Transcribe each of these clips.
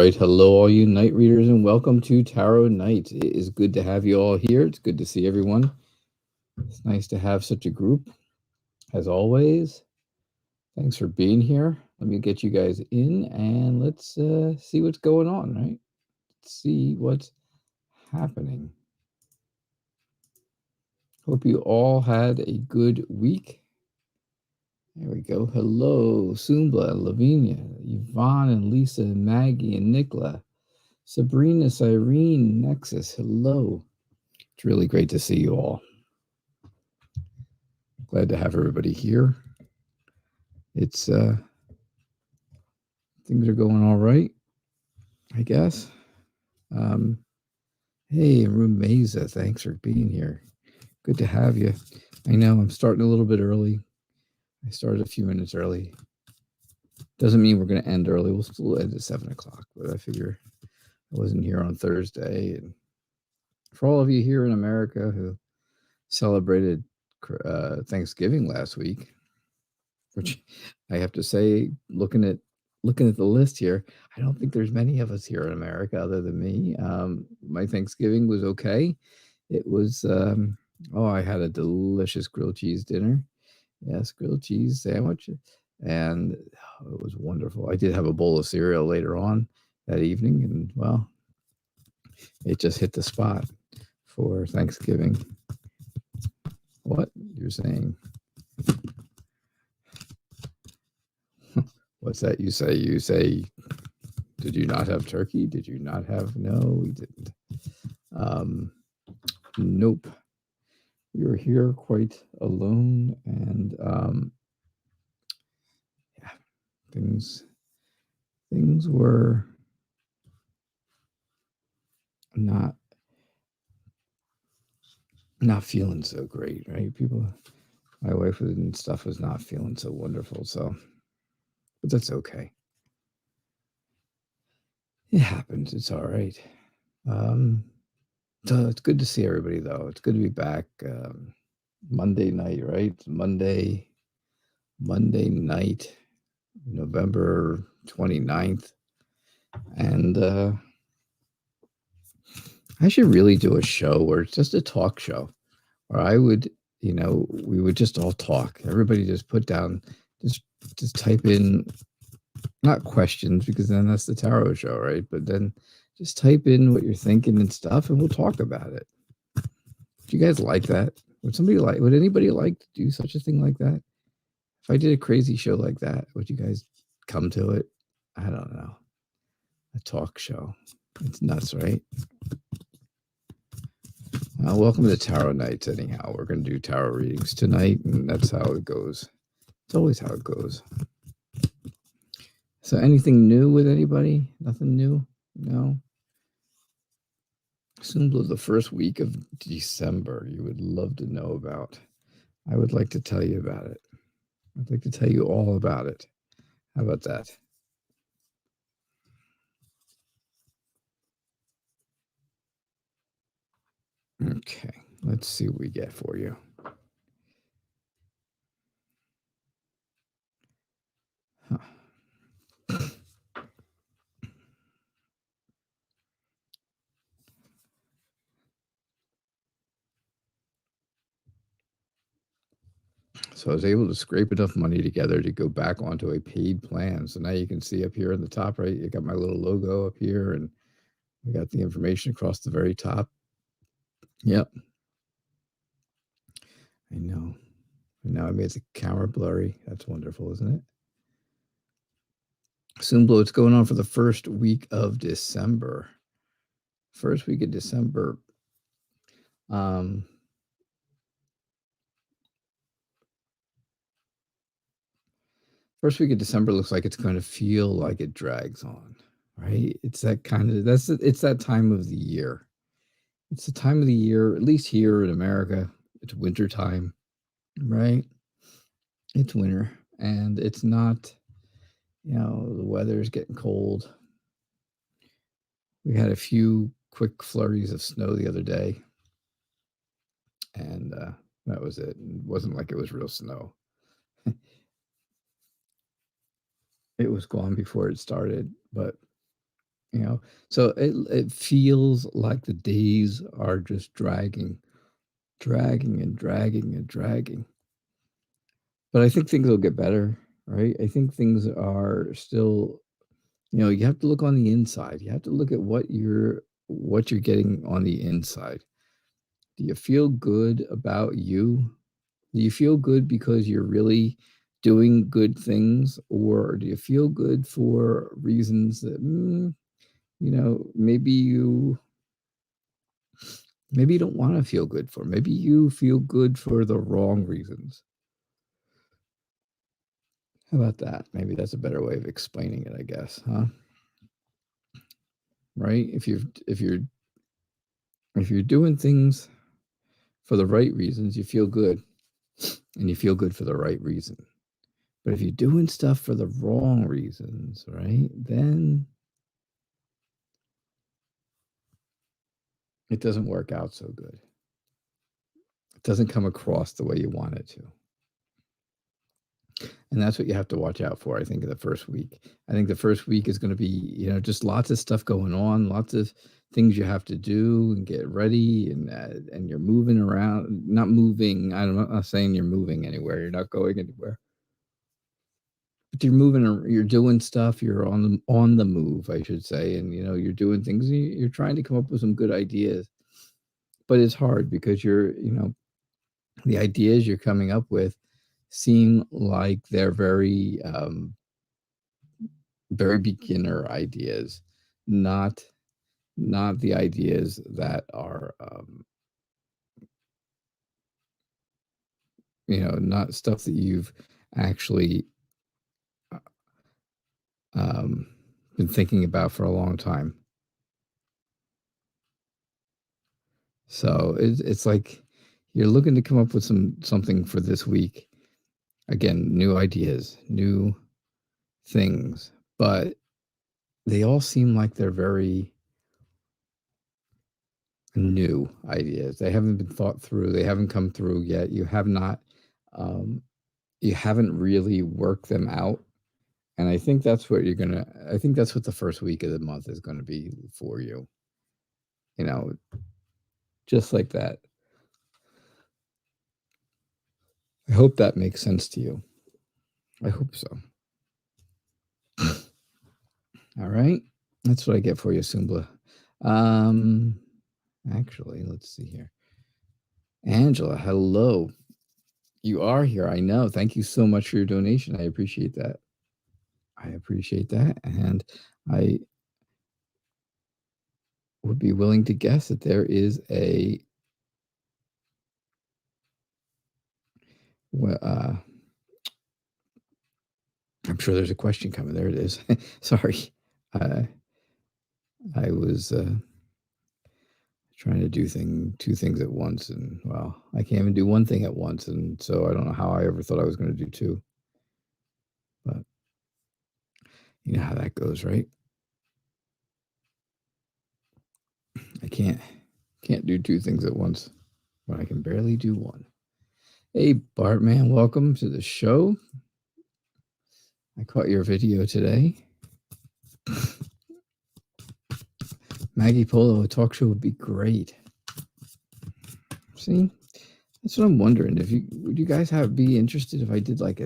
right. Hello, all you night readers, and welcome to Tarot Night. It is good to have you all here. It's good to see everyone. It's nice to have such a group, as always. Thanks for being here. Let me get you guys in, and let's see what's going on, right? Let's see what's happening. Hope you all had a good week. There we go. Hello, Sumbla, Lavinia, Yvonne, and Lisa, and Maggie, and Nicola. Sabrina, Cyrene, Nexus, hello. It's really great to see you all. Glad to have everybody here. It's things are going all right, I guess. Hey, Rumeza, thanks for being here. Good to have you. I know I'm starting a little bit early. I started a few minutes early. Doesn't mean we're going to end early. We'll still end at 7 o'clock, but I figure I wasn't here on Thursday. And for all of you here in America who celebrated Thanksgiving last week, which I have to say, looking at the list here, I don't think there's many of us here in America other than me. My Thanksgiving was okay. It was, I had a delicious grilled cheese dinner. Yes, grilled cheese sandwich. And it was wonderful. I did have a bowl of cereal later on that evening. And, well, it just hit the spot for Thanksgiving. What you're saying? What's that you say? You say, did you not have turkey? Did you not have? No, we didn't. Nope. We were here quite alone, and yeah, things were not feeling so great, right? My wife and stuff was not feeling so wonderful, so, but that's okay. It happens. It's all right. So it's good to see everybody, though. It's good to be back. Monday night, right? Monday night, November 29th. And I should really do a show where it's just a talk show where I would, we would just all talk. Everybody just put down, just type in, not questions, because then that's the tarot show, right? But then just type in what you're thinking and stuff, and we'll talk about it. Do you guys like that? Would anybody like to do such a thing like that? If I did a crazy show like that, would you guys come to it? I don't know. A talk show. It's nuts, right? Well, welcome to Tarot Nights, anyhow. We're going to do tarot readings tonight, and that's how it goes. It's always how it goes. So anything new with anybody? Nothing new? No? Assumed the first week of December you would love to know about. I would like to tell you about it. I'd like to tell you all about it. How about that? Okay, let's see what we get for you. Huh. So I was able to scrape enough money together to go back onto a paid plan. So now you can see up here in the top right, you got my little logo up here, and we got the information across the very top. Yep. I know. And now I made the camera blurry. That's wonderful, isn't it? Sumblo, it's going on for the first week of December. First week of December. First week of December looks like it's going to feel like it drags on, right? It's that kind of, it's that time of the year. It's the time of the year, at least here in America, it's winter time, right? It's winter, and it's not, the weather's getting cold. We had a few quick flurries of snow the other day, and that was it. It wasn't like it was real snow. It was gone before it started, but you know. So it feels like the days are just dragging and dragging and dragging. But I think things will get better, right? I think things are still, you have to look on the inside. You have to look at what you're getting on the inside. Do you feel good about you? Do you feel good because you're really doing good things, or do you feel good for reasons that maybe you don't want to feel good for? Maybe you feel good for the wrong reasons. How about that? Maybe that's a better way of explaining it, I guess, huh? Right? If you're doing things for the right reasons, you feel good, and you feel good for the right reason. But if you're doing stuff for the wrong reasons, right, then it doesn't work out so good. It doesn't come across the way you want it to. And that's what you have to watch out for, I think, in the first week. I think the first week is going to be, just lots of stuff going on, lots of things you have to do and get ready, and you're moving around, not moving. I'm not saying you're moving anywhere. You're not going anywhere. But you're moving, you're doing stuff. You're on the move, I should say, and you're doing things. You're trying to come up with some good ideas, but it's hard because the ideas you're coming up with seem like they're very very beginner ideas, not the ideas that are not stuff that you've actually been thinking about for a long time. So it's like you're looking to come up with something for this week. Again, new ideas, new things, but they all seem like they're very new ideas. They haven't been thought through. They haven't come through yet. You have not, you haven't really worked them out. And I think that's what I think that's what the first week of the month is going to be for you. Just like that. I hope that makes sense to you. I hope so. All right. That's what I get for you, Sumbla. Actually, let's see here. Angela, hello. You are here. I know. Thank you so much for your donation. I appreciate that. And I would be willing to guess that there is I'm sure there's a question coming. There it is. Sorry. I was trying to do two things at once, and well, I can't even do one thing at once, and so I don't know how I ever thought I was going to do two. But you know how that goes, right? I can't do two things at once, but I can barely do one. Hey, Bartman, welcome to the show. I caught your video today. Maggie Polo, a talk show would be great. See, that's what I'm wondering. Would you guys be interested if I did like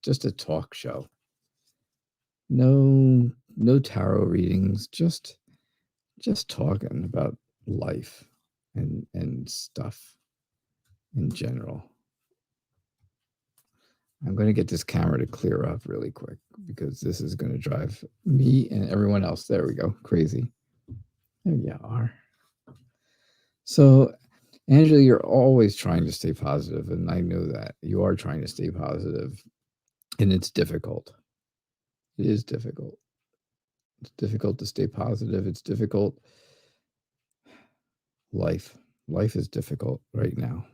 just a talk show? No tarot readings, just talking about life and stuff in general. I'm going to get this camera to clear up really quick because this is going to drive me and everyone else. There we go. Crazy. There you are. So, Angela, you're always trying to stay positive, and I know that. You are trying to stay positive, and it's difficult. It is difficult. It's difficult to stay positive. It's difficult. Life is difficult right now.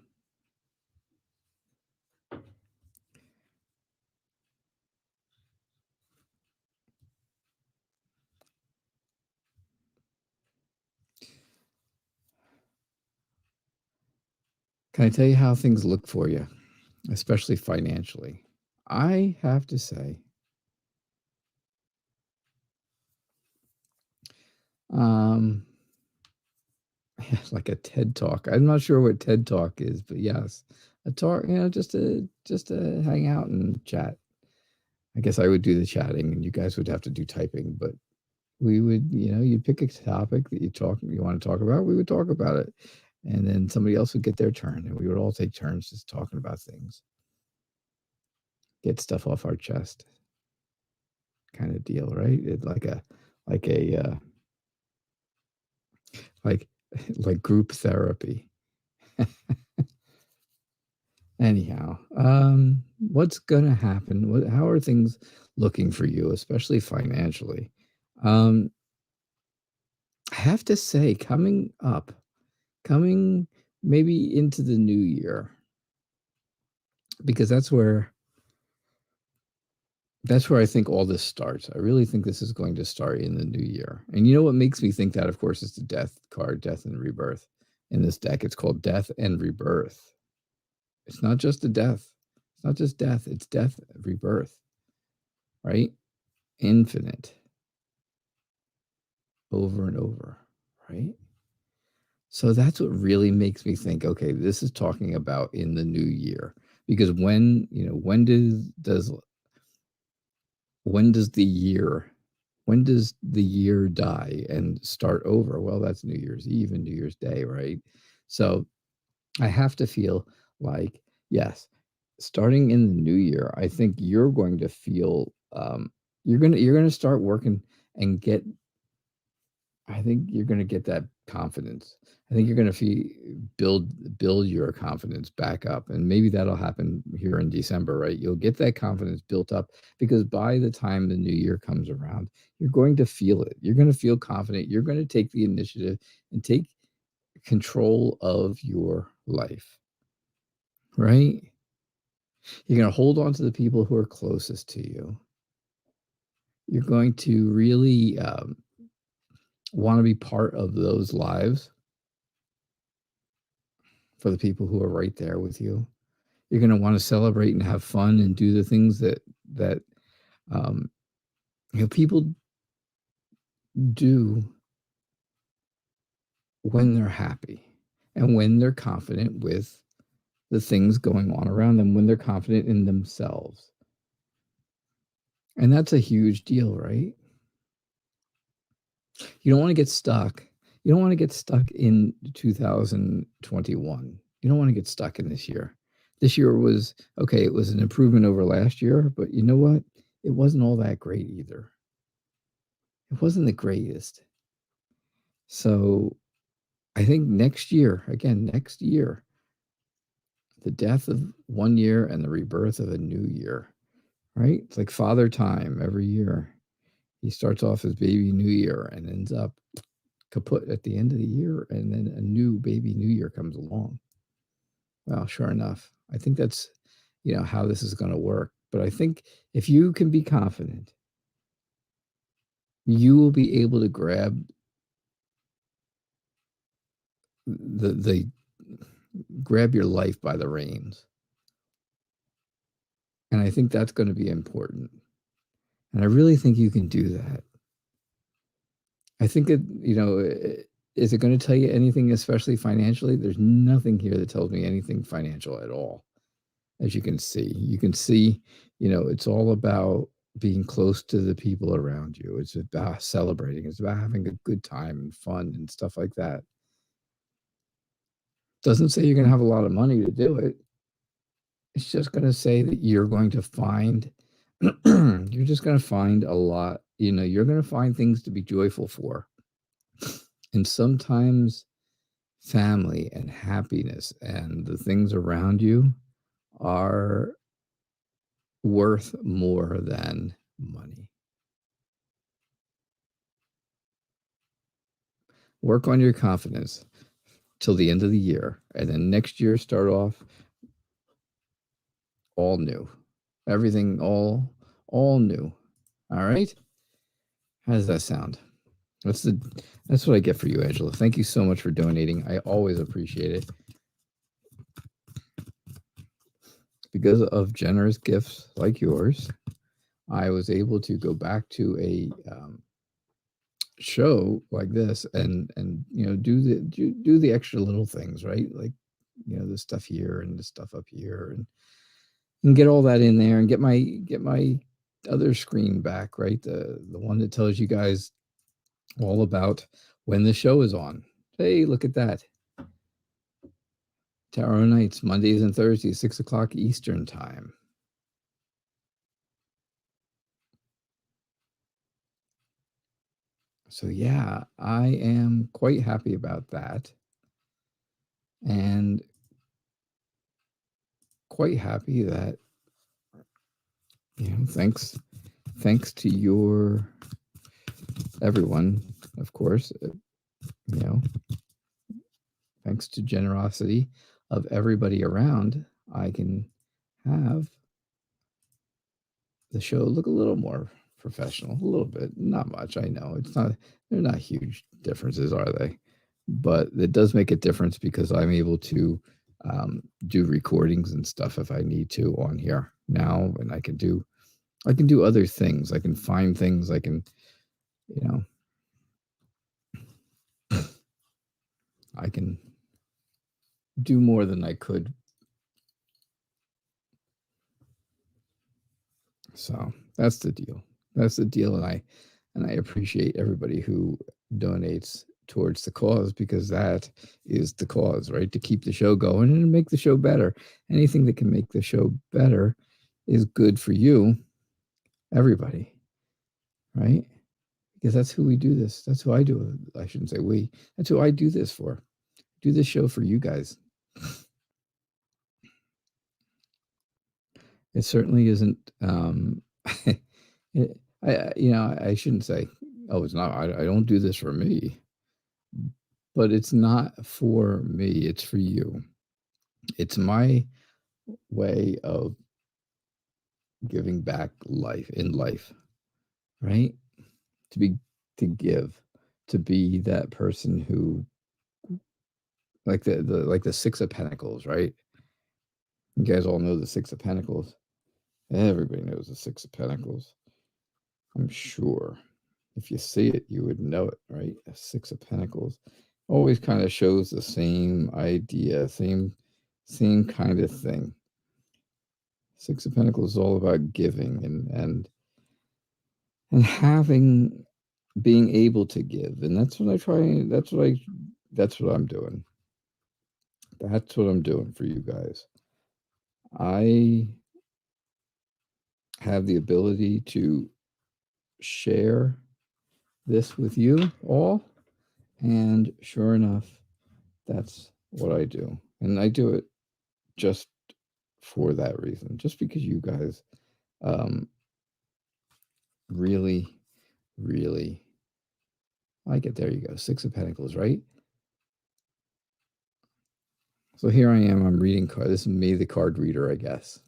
Can I tell you how things look for you, especially financially? I have to say, Like a TED Talk. I'm not sure what TED Talk is, but yes, a talk, just to hang out and chat. I guess I would do the chatting and you guys would have to do typing, but we would, you'd pick a topic that you want to talk about, we would talk about it. And then somebody else would get their turn and we would all take turns just talking about things. Get stuff off our chest. Kind of deal, right? Like like group therapy. Anyhow, what's gonna happen? How are things looking for you, especially financially? I have to say, coming maybe into the new year, because that's where I think all this starts. I really think this is going to start in the new year. And you know what makes me think that, of course, is the death card, death and rebirth. In this deck, it's called death and rebirth. It's not just a death. It's not just death. It's death, rebirth, right? Infinite. Over and over, right? So that's what really makes me think, okay, this is talking about in the new year. Because when does the year die and start over? Well, that's New Year's Eve and New Year's Day, right? So I have to feel like, yes, starting in the new year, I think you're going to feel you're gonna start working and I think you're going to get that confidence. I think you're going to build your confidence back up, and maybe that'll happen here in December, right? You'll get that confidence built up because by the time the new year comes around, you're going to feel it. You're going to feel confident. You're going to take the initiative and take control of your life, right? You're going to hold on to the people who are closest to you. You're going to really want to be part of those lives for the people who are right there with you. You're going to want to celebrate and have fun and do the things that um, people do when they're happy and when they're confident with the things going on around them, when they're confident in themselves. And that's a huge deal, right? You don't want to get stuck. You don't want to get stuck in 2021. You don't want to get stuck in this year. This year was okay. It was an improvement over last year, but you know what? It wasn't all that great either. It wasn't the greatest. So I think next year, the death of one year and the rebirth of a new year, right? It's like Father Time every year. He starts off as baby New Year and ends up kaput at the end of the year, and then a new baby New Year comes along. Well, sure enough, I think that's how this is going to work. But I think if you can be confident, you will be able to grab the grab your life by the reins. And I think that's going to be important. And I really think you can do that. I think is it going to tell you anything, especially financially? There's nothing here that tells me anything financial at all. As you can see, it's all about being close to the people around you. It's about celebrating. It's about having a good time and fun and stuff like that. Doesn't say you're going to have a lot of money to do it. It's just going to say that you're going to find, you're just going to find a lot, you're going to find things to be joyful for. And sometimes family and happiness and the things around you are worth more than money. Work on your confidence till the end of the year. And then next year, start off all new. Everything all new. All right? How does that sound? That's what I get for you, Angela. Thank you so much for donating. I always appreciate it. Because of generous gifts like yours, I was able to go back to show like this and do the extra little things, right? Like, this stuff here and this stuff up here, and get all that in there, and get my other screen back, right? The one that tells you guys all about when the show is on. Hey, look at that. Tarot Nights, Mondays and Thursdays, 6 o'clock Eastern Time. So yeah, I am quite happy about that. And quite happy that, thanks to your everyone, of course, thanks to generosity of everybody around, I can have the show look a little more professional, a little bit, not much. I know they're not huge differences, are they? But it does make a difference because I'm able to do recordings and stuff if I need to on here now, and I can do other things. I can find things. I can, I can do more than I could. So that's the deal. That's the deal, and I appreciate everybody who donates towards the cause, because that is the cause, right? To keep the show going and make the show better. Anything that can make the show better is good for you, everybody, right? Because that's who we do this. That's who I do. I shouldn't say we. That's who I do this for. Do this show for you guys. It certainly isn't. I shouldn't say, oh, it's not. I don't do this for me, but it's not for me. It's for you. It's my way of giving back life, right? To give, to be that person who, like the Six of Pentacles, right? You guys all know the Six of Pentacles. Everybody knows the Six of Pentacles. I'm sure if you see it, you would know it, right? A Six of Pentacles always kind of shows the same idea, same kind of thing. Six of Pentacles is all about giving and having, being able to give, and that's what I try. That's what I'm doing. That's what I'm doing for you guys. I have the ability to share this with you all, and sure enough, that's what I do. And I do it just for that reason, just because you guys really, really like it. There you go. Six of Pentacles, right? So here I am, I'm reading card. This is me, the card reader, I guess.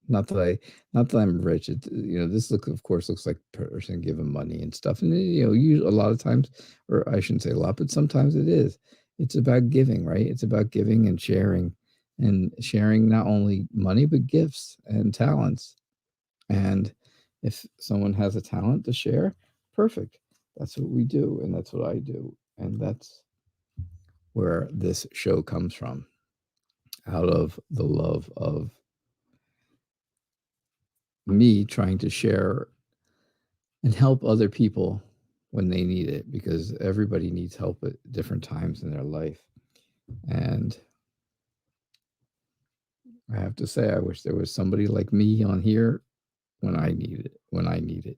Not that I'm rich. This of course looks like a person giving money and stuff. And a lot of times, or I shouldn't say a lot, but sometimes it is. It's about giving, right? It's about giving and sharing not only money, but gifts and talents. And if someone has a talent to share, perfect. That's what we do, and that's what I do. And that's where this show comes from, out of the love of me trying to share and help other people when they need it, because everybody needs help at different times in their life. And I have to say, I wish there was somebody like me on here when I need it.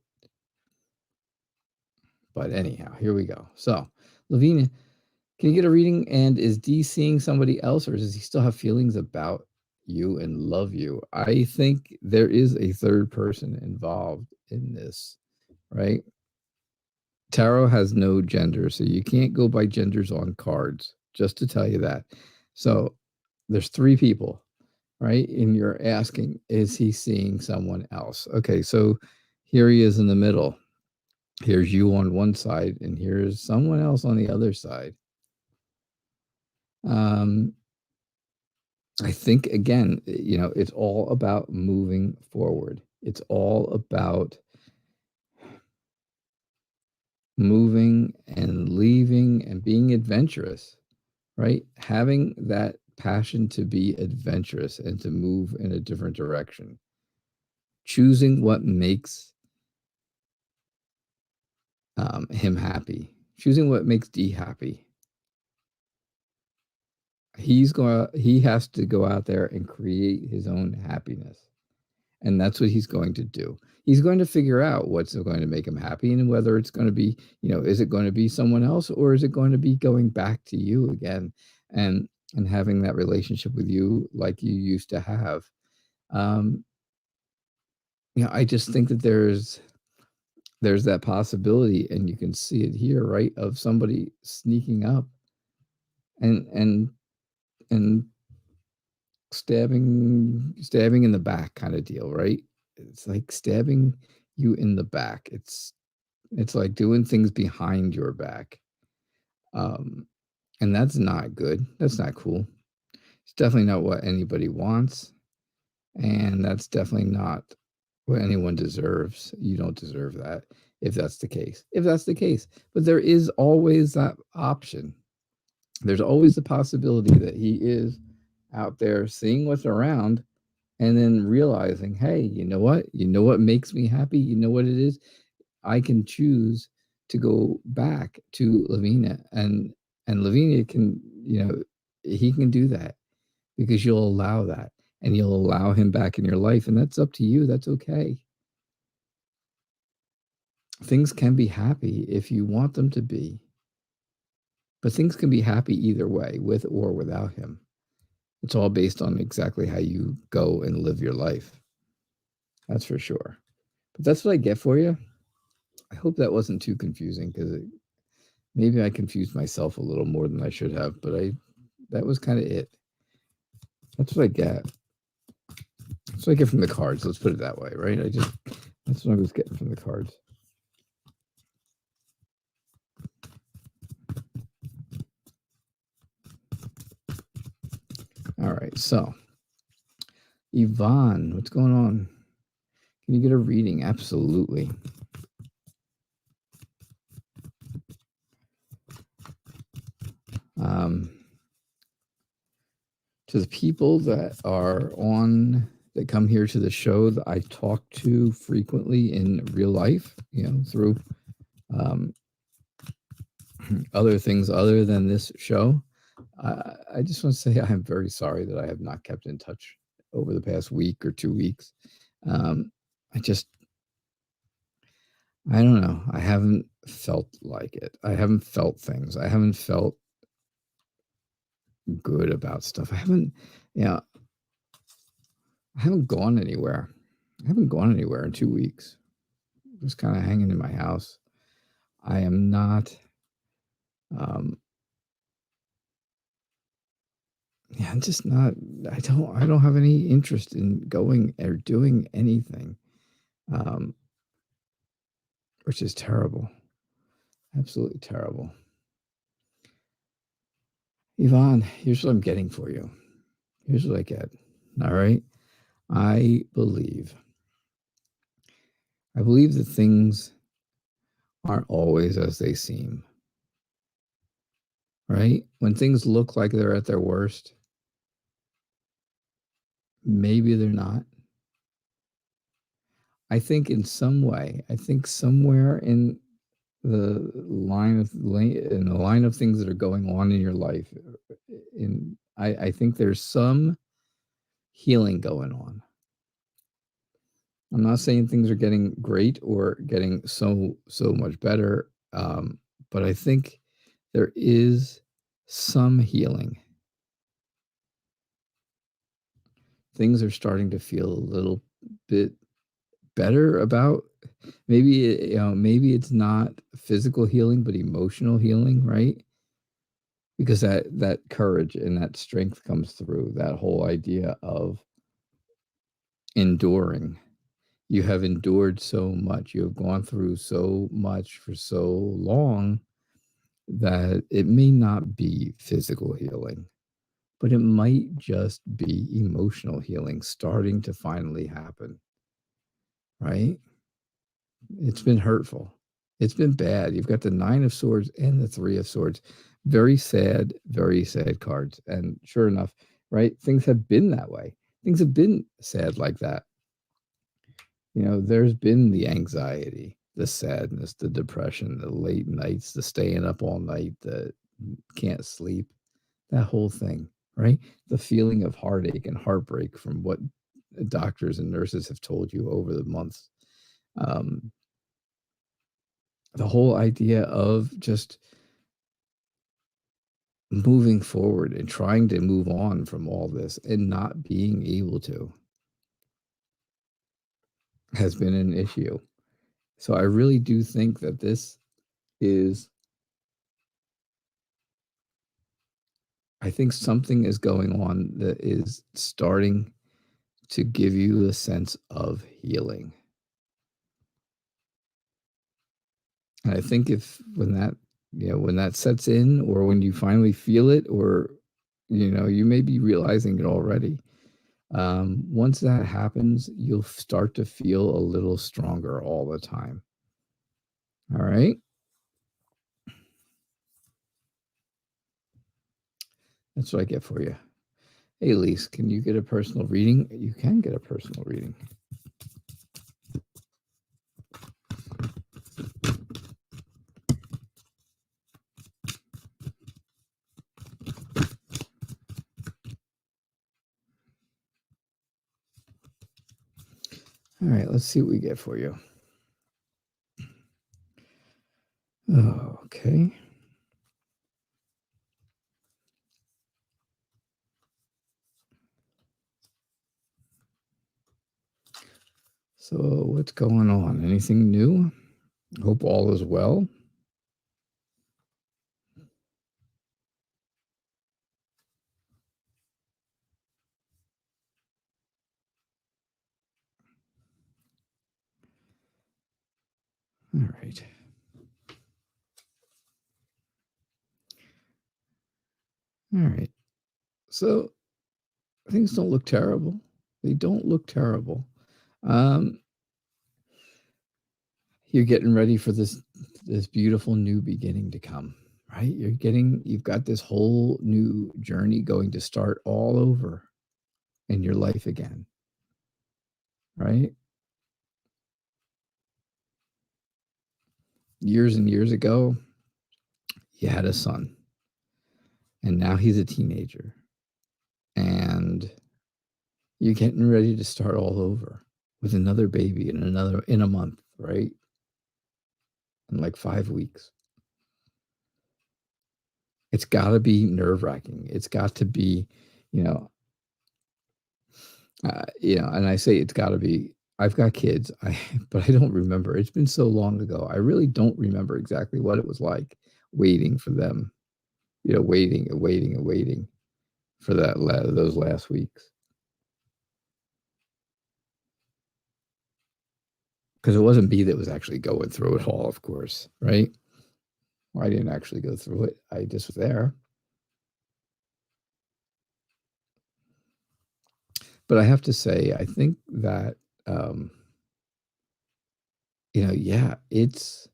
But anyhow, here we go. So, Lavina, can you get a reading? And is D seeing somebody else, or does he still have feelings about you and love you? I think there is a third person involved in this, right? Tarot has no gender, so you can't go by genders on cards, just to tell you that. So there's three people, right? And you're asking, is he seeing someone else? Okay, so here he is in the middle. Here's you on one side, and here's someone else on the other side. I think, again, it's all about moving forward. It's all about moving and leaving and being adventurous, right? Having that passion to be adventurous and to move in a different direction. Choosing what makes him happy. Choosing what makes D happy. He has to go out there and create his own happiness. And that's what he's going to do. He's going to figure out what's going to make him happy and whether it's going to be, is it going to be someone else or is it going to be going back to you again and having that relationship with you like you used to have. I just think that there's that possibility, and you can see it here, right, of somebody sneaking up and stabbing in the back kind of deal, right? It's like stabbing you in the back. It's like doing things behind your back. And that's not good. That's not cool. It's definitely not what anybody wants. And that's definitely not what anyone deserves. You don't deserve that if that's the case. If that's the case. But there is always that option. There's always the possibility that he is out there seeing what's around and then realizing, hey, you know what? You know what makes me happy? You know what it is? I can choose to go back to Lavinia, and Lavinia can, he can do that because you'll allow that and you'll allow him back in your life, and that's up to you. That's okay. Things can be happy if you want them to be, but things can be happy either way, with or without him. It's all based on exactly how you go and live your life. That's for sure. But that's what I get for you. I hope that wasn't too confusing, because maybe I confused myself a little more than I should have, but that was kind of it. That's what I get. That's what I get from the cards. Let's put it that way, right? That's what I was getting from the cards. All right, so Yvonne, what's going on? Can you get a reading? Absolutely. To the people that are that come here to the show that I talk to frequently in real life, through other things other than this show, I just want to say I'm very sorry that I have not kept in touch over the past week or 2 weeks. I don't know. I haven't felt like it. I haven't felt things. I haven't felt good about stuff. I haven't gone anywhere. I haven't gone anywhere in 2 weeks. Just kind of hanging in my house. I am not, I'm just not, I don't have any interest in going or doing anything, which is terrible. Absolutely terrible. Yvonne, here's what I'm getting for you. Here's what I get. All right. I believe that things aren't always as they seem. Right? When things look like they're at their worst, maybe they're not. I think in some way, somewhere in the line of things that are going on in your life, I think there's some healing going on. I'm not saying things are getting great or getting so much better, but I think there is some healing. Things are starting to feel a little bit better about, maybe it's not physical healing but emotional healing, right? Because that courage and that strength comes through, that whole idea of enduring. You have endured so much, you have gone through so much for so long, that it may not be physical healing, but it might just be emotional healing starting to finally happen, right? It's been hurtful. It's been bad. You've got the Nine of Swords and the Three of Swords. Very sad cards. And sure enough, right? Things have been that way. Things have been sad like that. You know, there's been the anxiety, the sadness, the depression, the late nights, the staying up all night, the can't sleep, that whole thing, right? The feeling of heartache and heartbreak from what doctors and nurses have told you over the months. Um, the whole idea of just moving forward and trying to move on from all this and not being able to has been an issue. So I really do think that this is, I think something is going on that is starting to give you a sense of healing. And I think if when that, you know, when that sets in, or when you finally feel it, or, you know, you may be realizing it already. Once that happens, you'll start to feel a little stronger all the time. All right. That's what I get for you. Hey, Elise, can you get a personal reading? You can get a personal reading. All right, let's see what we get for you. Okay. So what's going on? Anything new? Hope all is well. All right. All right. So things don't look terrible. They don't look terrible. You're getting ready for this beautiful new beginning to come, right? You've got this whole new journey going to start all over in your life again, right? Years and years ago, you had a son, and now he's a teenager, and you're getting ready to start all over with another baby in a month, right? In like 5 weeks. It's got to be nerve-wracking. It's got to be, you know, and I say it's got to be. I've got kids, but I don't remember. It's been so long ago. I really don't remember exactly what it was like waiting for them. You know, waiting and waiting and waiting for those last weeks. Because it wasn't me that was actually going through it all, of course, right? Well, I didn't actually go through it. I just was there. But I have to say, I think that, yeah, it's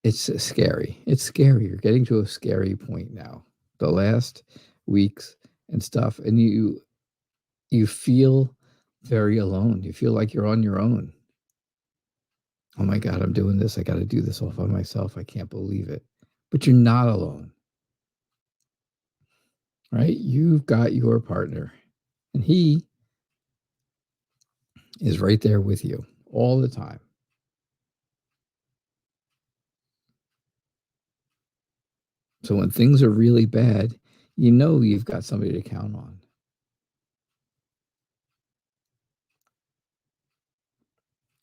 scary. It's scary. You're getting to a scary point now. The last weeks and stuff, and you feel very alone. You feel like you're on your own. Oh my God, I'm doing this. I got to do this all by myself. I can't believe it. But you're not alone, right? You've got your partner, and he is right there with you all the time. So when things are really bad, you know you've got somebody to count on.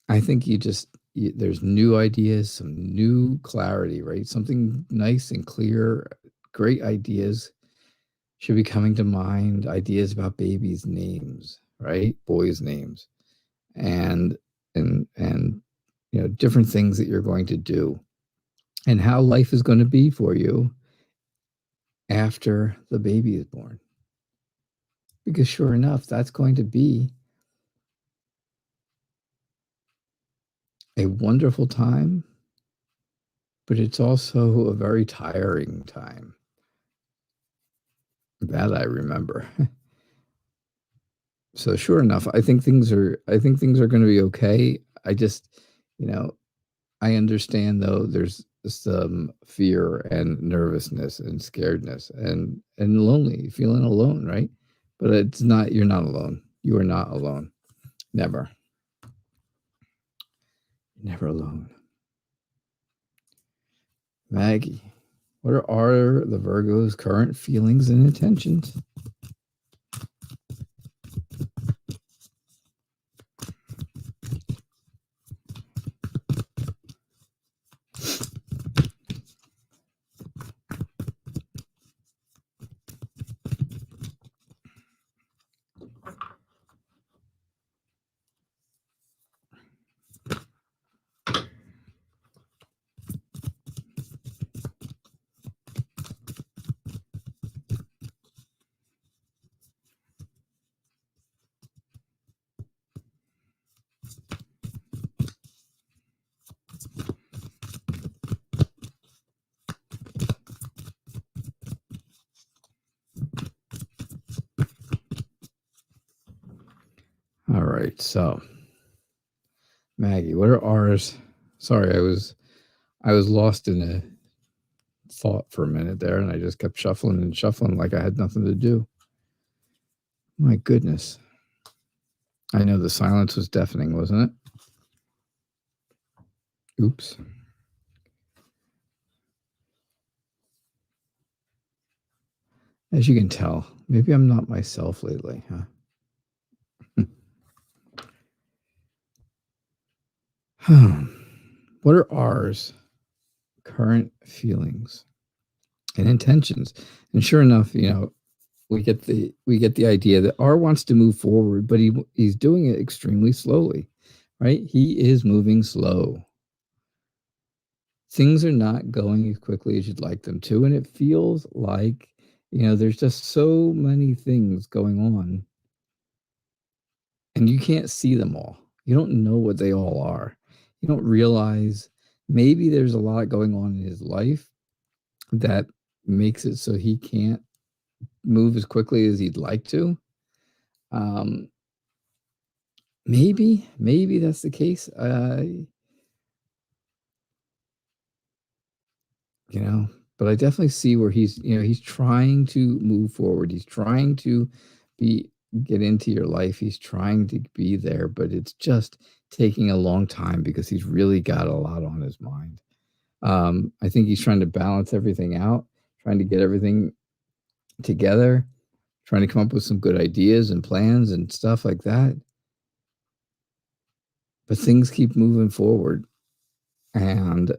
I think there's new ideas, some new clarity, right? Something nice and clear, great ideas should be coming to mind. Ideas about babies' names, right? Boys' names, and and different things that you're going to do, and how life is going to be for you after the baby is born. Because sure enough, that's going to be a wonderful time, but it's also a very tiring time. That I remember. So sure enough, I think things are going to be okay. I just, you know, I understand though there's some fear and nervousness and scaredness and lonely, feeling alone, right? But it's not, you're not alone. You are not alone. Never. Never alone. Maggie, what are the Virgo's current feelings and intentions? All right, so Maggie, what are ours? Sorry, I was lost in a thought for a minute there, and I just kept shuffling and shuffling like I had nothing to do. My goodness. I know the silence was deafening, wasn't it? Oops. As you can tell, maybe I'm not myself lately, huh? What are ours current feelings and intentions? And sure enough, we get the idea that R wants to move forward, but he's doing it extremely slowly, right? He is moving slow. Things are not going as quickly as you'd like them to, and it feels like there's just so many things going on, and you can't see them all. You don't know what they all are. You don't realize maybe there's a lot going on in his life that makes it so he can't move as quickly as he'd like to. Um, maybe that's the case. But I definitely see where he's trying to move forward. He's trying to get into your life. He's trying to be there, but it's just taking a long time because he's really got a lot on his mind. I think he's trying to balance everything out, trying to get everything together, trying to come up with some good ideas and plans and stuff like that. But things keep moving forward, and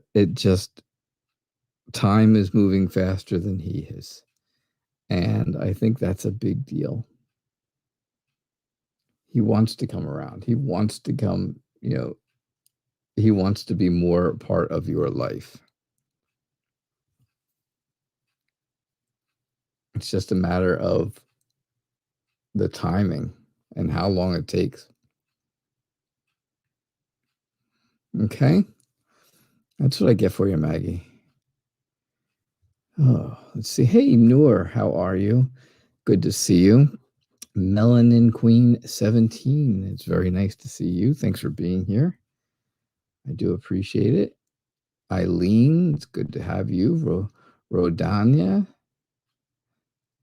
time is moving faster than he is. And I think that's a big deal. He wants to come around. He wants to come, he wants to be more part of your life. It's just a matter of the timing and how long it takes. Okay? That's what I get for you, Maggie. Oh, let's see. Hey, Noor, how are you? Good to see you. Melanin Queen 17. It's very nice to see you. Thanks for being here. I do appreciate it. Eileen, it's good to have you. Rodania,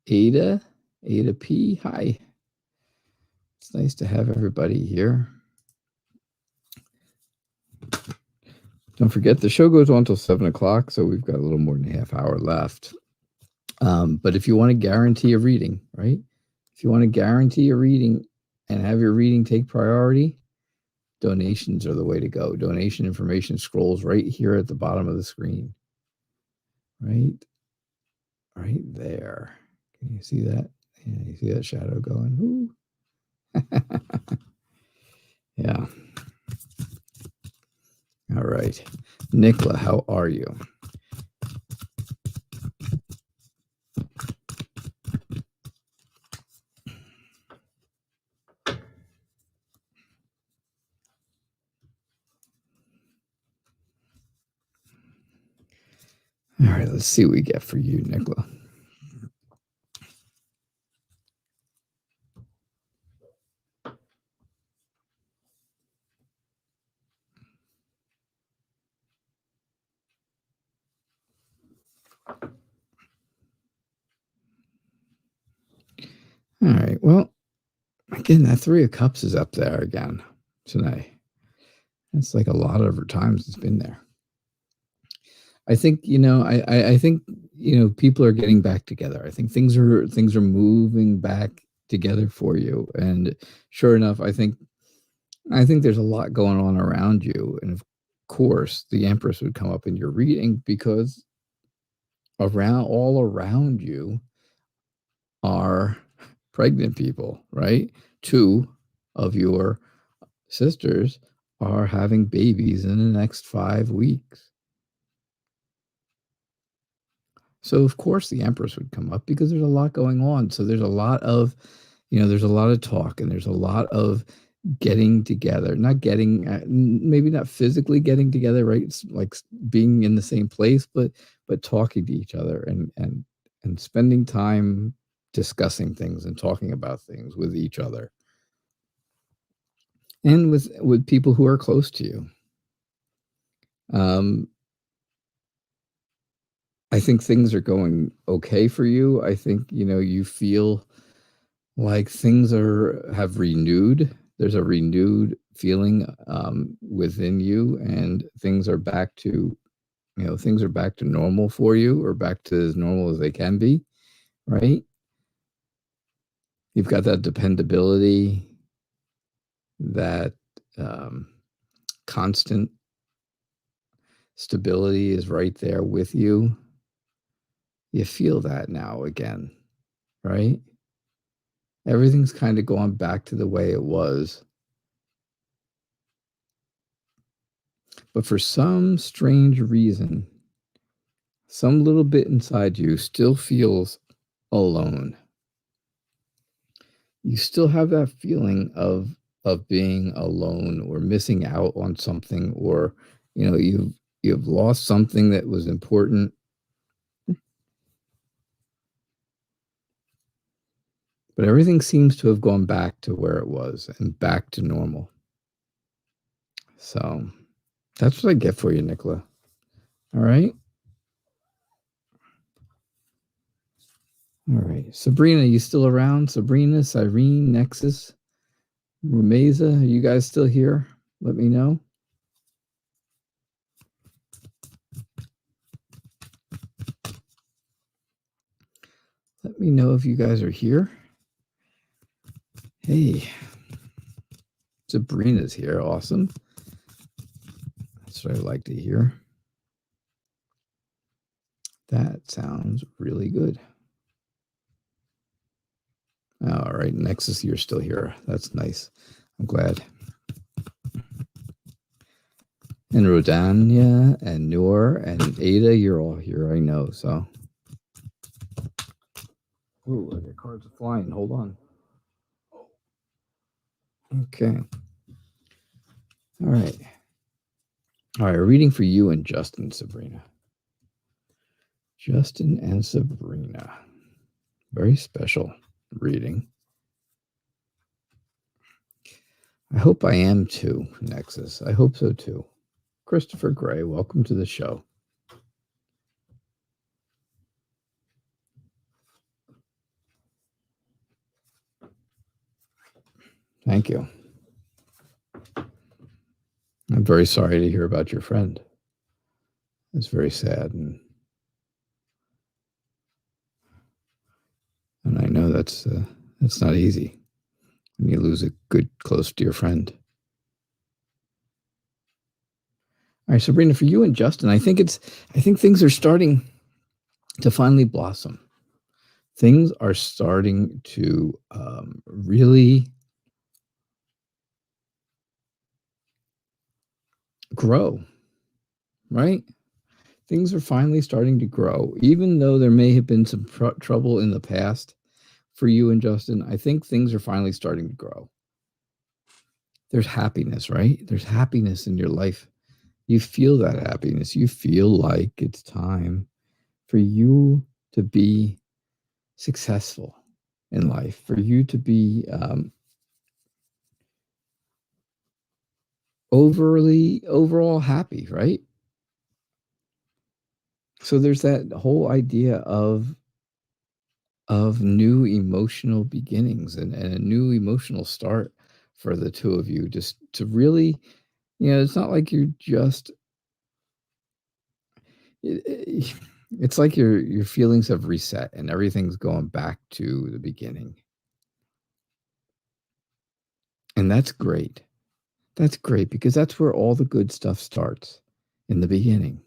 Ada P. Hi. It's nice to have everybody here. Don't forget, the show goes on until 7 o'clock, so we've got a little more than a half hour left. But if you want to guarantee a reading, right? If you want to guarantee a reading and have your reading take priority, donations are the way to go. Donation information scrolls right here at the bottom of the screen. Right there. Can you see that? Yeah, you see that shadow going? Yeah. All right. Nicola, how are you? All right, let's see what we get for you, Nicola. All right, well, again, that Three of Cups is up there again tonight. It's like a lot of times it's been there. I think, I think, people are getting back together. I think things are moving back together for you. And sure enough, I think there's a lot going on around you. And of course, the Empress would come up in your reading because all around you are pregnant people, right? 2 of your sisters are having babies in the next 5 weeks. So of course the Empress would come up because there's a lot going on. So there's a lot of, there's a lot of talk and there's a lot of getting together, maybe not physically getting together, right? It's like being in the same place, but talking to each other and spending time discussing things and talking about things with each other and with people who are close to you. I think things are going okay for you. I think, you feel like things have renewed. There's a renewed feeling within you, and things are back to, normal for you, or back to as normal as they can be, right? You've got that dependability, that constant stability is right there with you. You feel that now again, right? Everything's kind of gone back to the way it was. But for some strange reason, some little bit inside you still feels alone. You still have that feeling of being alone or missing out on something, or you've lost something that was important. But everything seems to have gone back to where it was and back to normal. So that's what I get for you, Nicola. All right. All right. Sabrina, you still around? Sabrina, Cyrene, Nexus, Rumeza, are you guys still here? Let me know. Let me know if you guys are here. Hey, Sabrina's here. Awesome. That's what I like to hear. That sounds really good. All right, Nexus, you're still here. That's nice. I'm glad. And Rodania and Noor and Ada, you're all here, I know. So, ooh, I got cards flying. Hold on. Okay. All right. All right, reading for you and Justin, Sabrina. Justin and Sabrina. Very special reading. I hope I am too, Nexus. I hope so too. Christopher Gray, welcome to the show. Thank you. I'm very sorry to hear about your friend. It's very sad, and I know that's not easy when you lose a good, close, dear friend. All right, Sabrina, for you and Justin, I think things are starting to finally blossom. Things are starting to really grow, right? Things are finally starting to grow, even though there may have been some trouble in the past for you and Justin. I think things are finally starting to grow. There's happiness, right? There's happiness in your life. You feel that happiness. You feel like it's time for you to be successful in life, for you to be overall happy, right? So there's that whole idea of new emotional beginnings and a new emotional start for the two of you, just to really, it's not like you're just it's like your feelings have reset and everything's going back to the beginning. And that's great. That's great because that's where all the good stuff starts, in the beginning.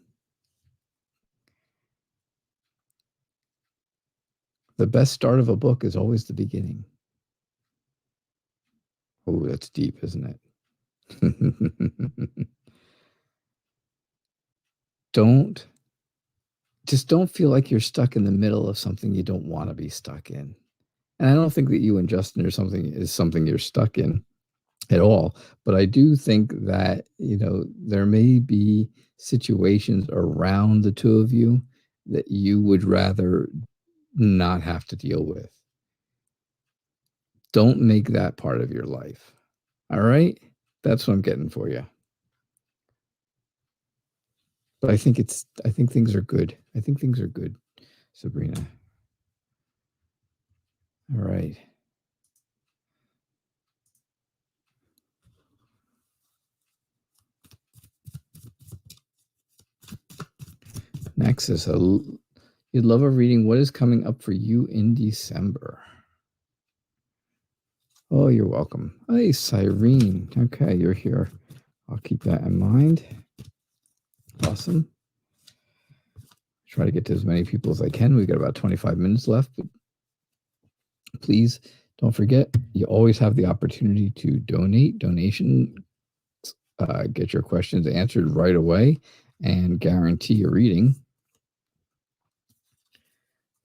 The best start of a book is always the beginning. Oh, that's deep, isn't it? don't don't feel like you're stuck in the middle of something you don't want to be stuck in. And I don't think that you and Justin are something you're stuck in at all. But I do think that, there may be situations around the two of you that you would rather not have to deal with. Don't make that part of your life. All right? That's what I'm getting for you. But I think things are good. I think things are good, Sabrina. All right. Next is you'd love a reading. What is coming up for you in December? Oh, you're welcome. Hey, Cyrene. Okay, you're here. I'll keep that in mind. Awesome. Try to get to as many people as I can. We've got about 25 minutes left. But please don't forget, you always have the opportunity to donate. Donation, get your questions answered right away and guarantee a reading.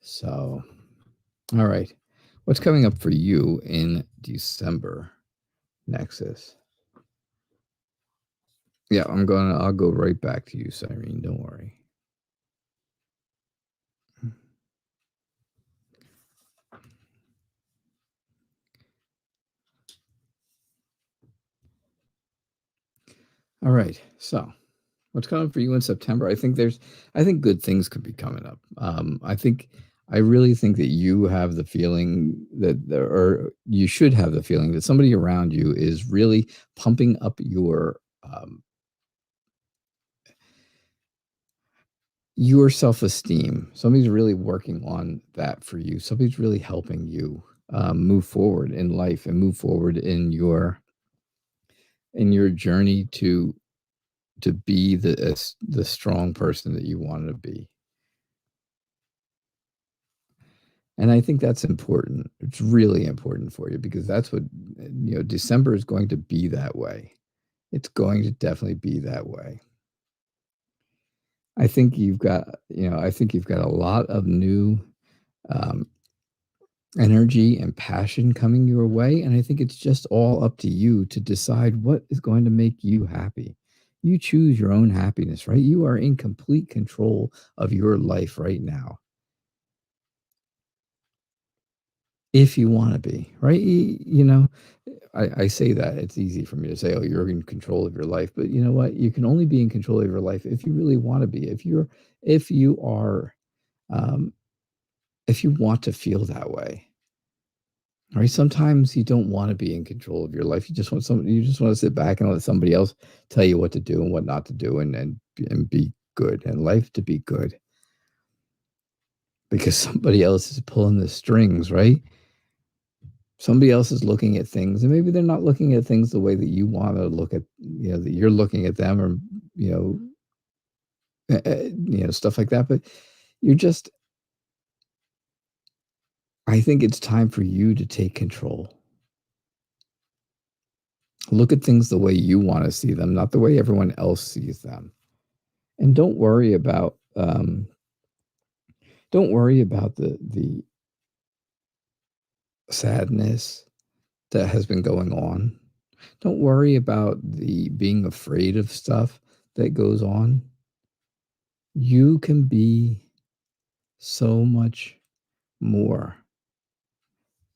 So, all right. What's coming up for you in December, Nexus? Yeah, I'll go right back to you, Cyrene. Don't worry. All right. So, what's coming for you in September? I think good things could be coming up. I really think that you have the feeling or you should have the feeling that somebody around you is really pumping up your self-esteem. Somebody's really working on that for you. Somebody's really helping you move forward in life and move forward in your journey to be the strong person that you want to be. And I think that's important. It's really important for you because that's what, December is going to be that way. It's going to definitely be that way. I think you've got a lot of new energy and passion coming your way. And I think it's just all up to you to decide what is going to make you happy. You choose your own happiness, right? You are in complete control of your life right now. If you want to be, right? I say that it's easy for me to say, oh, you're in control of your life. But you know what? You can only be in control of your life if you really want to be. If you want to feel that way. Right? Sometimes you don't want to be in control of your life. You just want to sit back and let somebody else tell you what to do and what not to do and be good and life to be good. Because somebody else is pulling the strings, right? Somebody else is looking at things and maybe they're not looking at things the way that you want to look at, that you're looking at them or, stuff like that. But I think it's time for you to take control. Look at things the way you want to see them, not the way everyone else sees them. And don't worry about the sadness that has been going on. Don't worry about the being afraid of stuff that goes on. You can be so much more.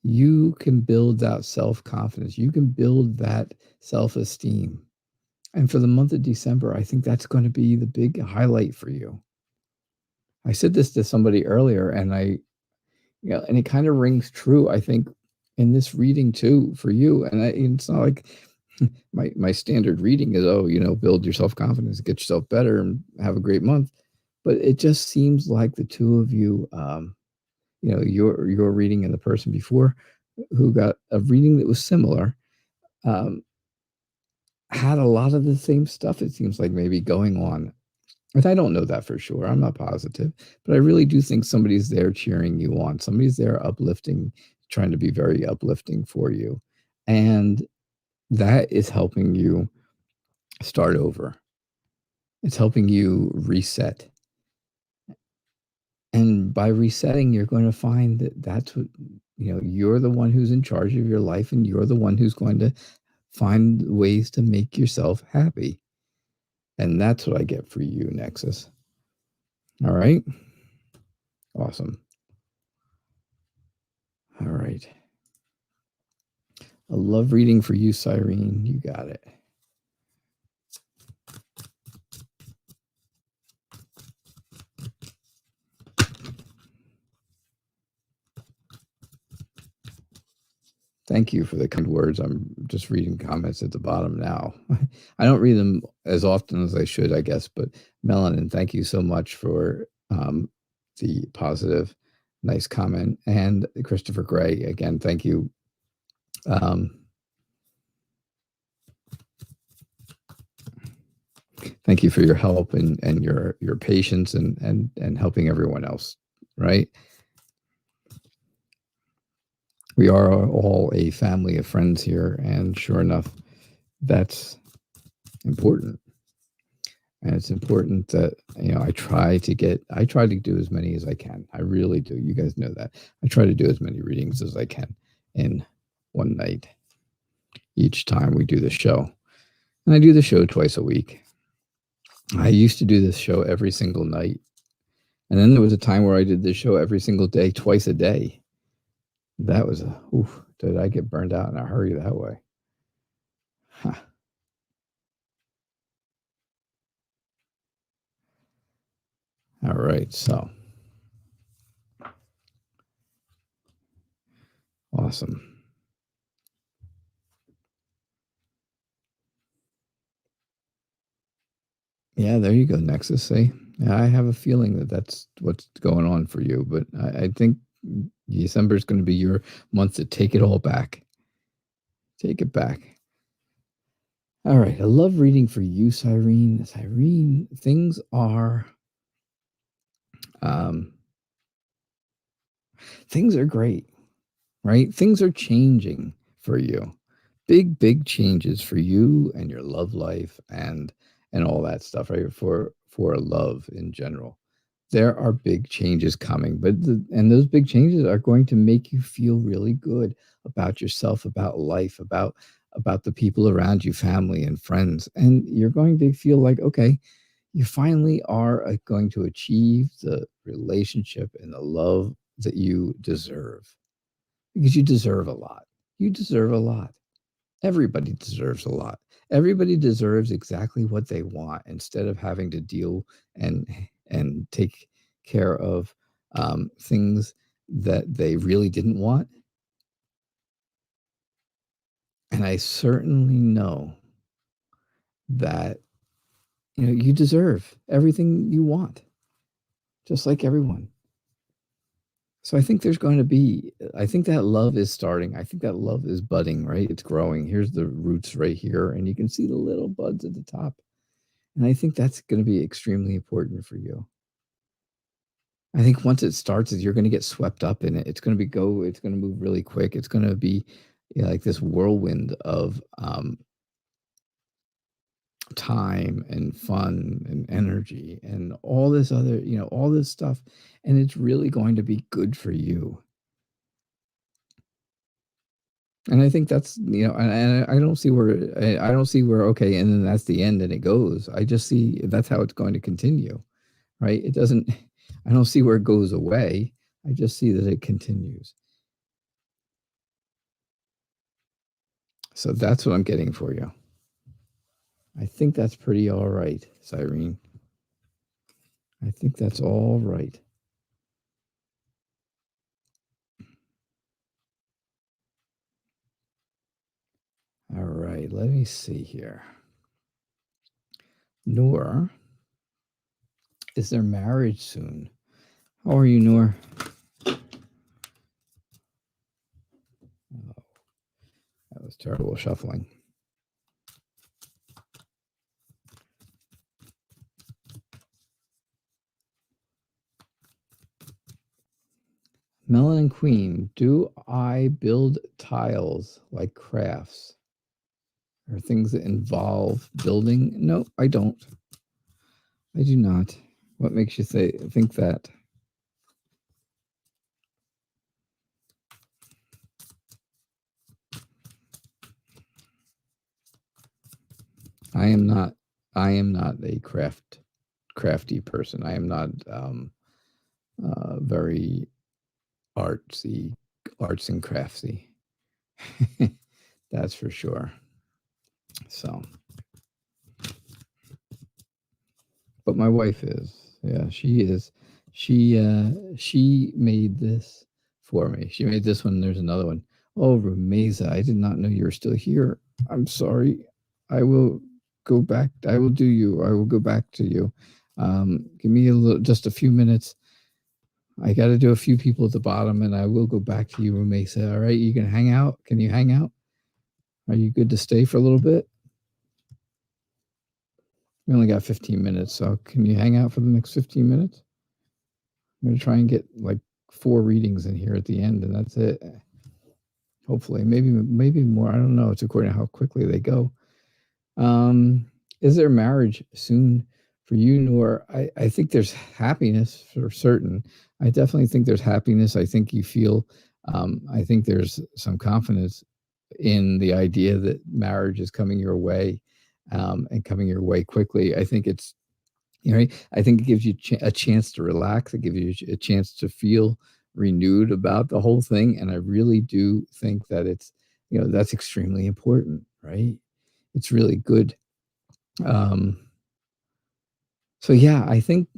You can build that self-confidence. You can build that self-esteem. And for the month of December, I think that's going to be the big highlight for you. I said this to somebody earlier, and and it kind of rings true, I think, in this reading too for you. And it's not like my standard reading is, build your self-confidence, get yourself better, and have a great month. But it just seems like the two of you, your reading and the person before who got a reading that was similar, um, had a lot of the same stuff, it seems like, maybe going on. But I don't know that for sure. I'm not positive. But I really do think somebody's there cheering you on. Somebody's there uplifting, trying to be very uplifting for you. And that is helping you start over. It's helping you reset. And by resetting, you're going to find that that's what, you're the one who's in charge of your life, and you're the one who's going to find ways to make yourself happy. And that's what I get for you, Nexus. All right. Awesome. All right. A love reading for you, Cyrene. You got it. Thank you for the kind words. I'm just reading comments at the bottom now. I don't read them as often as I should, I guess, but Melanin, thank you so much for the positive, nice comment. And Christopher Gray, again, thank you. Thank you for your help and your patience and helping everyone else, right? We are all a family of friends here, and sure enough, that's important. And it's important that, I try to do as many as I can. I really do. You guys know that. I try to do as many readings as I can in one night each time we do the show. And I do the show twice a week. I used to do this show every single night. And then there was a time where I did this show every single day, twice a day. That was did I get burned out in a hurry that way? Huh. All right, so awesome. Yeah, there you go, Nexus. See, I have a feeling that that's what's going on for you, but I think December is going to be your month to take it all back. Take it back. All right, I love reading for you, Cyrene. Cyrene, things are great, right? Things are changing for you. Big changes for you and your love life and all that stuff, right? For love in general. There are big changes coming, and those big changes are going to make you feel really good about yourself, about life, about the people around you, family and friends. And you're going to feel like, okay, you finally are going to achieve the relationship and the love that you deserve, because you deserve a lot. You deserve a lot. Everybody deserves a lot. Everybody deserves exactly what they want, instead of having to deal and take care of things that they really didn't want. And I certainly know that you deserve everything you want, just like everyone. So I think I think that love is starting. I think that love is budding, right? It's growing. Here's the roots right here, and you can see the little buds at the top. And I think that's going to be extremely important for you. I think once it starts, you're going to get swept up in it. It's going to move really quick. It's going to be like this whirlwind of time and fun and energy and all this other, all this stuff. And it's really going to be good for you. And I think that's, and I don't see where, okay, and then that's the end and it goes. I just see that's how it's going to continue, right? It doesn't, I don't see where it goes away. I just see that it continues. So that's what I'm getting for you. I think that's pretty all right, Cyrene. I think that's all right. All right, let me see here. Noor, is there marriage soon? How are you, Noor? Oh, that was terrible shuffling. Melanin Queen, do I build tiles like crafts or things that involve building? No, I don't. I do not. What makes you think that? I am not a crafty person. I am not very arts and craftsy. That's for sure. So, but my wife is. Yeah, she is. She made this for me. She made this one. There's another one. Oh, Rumeza, I did not know you were still here. I'm sorry. I will go back. I will do you. I will go back to you. Give me just a few minutes. I got to do a few people at the bottom, and I will go back to you, Rumeza. All right, you can hang out. Can you hang out? Are you good to stay for a little bit? We only got 15 minutes, so can you hang out for the next 15 minutes? I'm going to try and get like 4 readings in here at the end, and that's it. Hopefully, maybe more. I don't know. It's according to how quickly they go. Is there marriage soon for you, Noor? I think there's happiness for certain. I definitely think there's happiness. I think you feel, I think there's some confidence in the idea that marriage is coming your way, and coming your way quickly. I think it's, I think it gives you a chance to relax. It gives you a chance to feel renewed about the whole thing. And I really do think that it's, that's extremely important, right? It's really good. So yeah, I think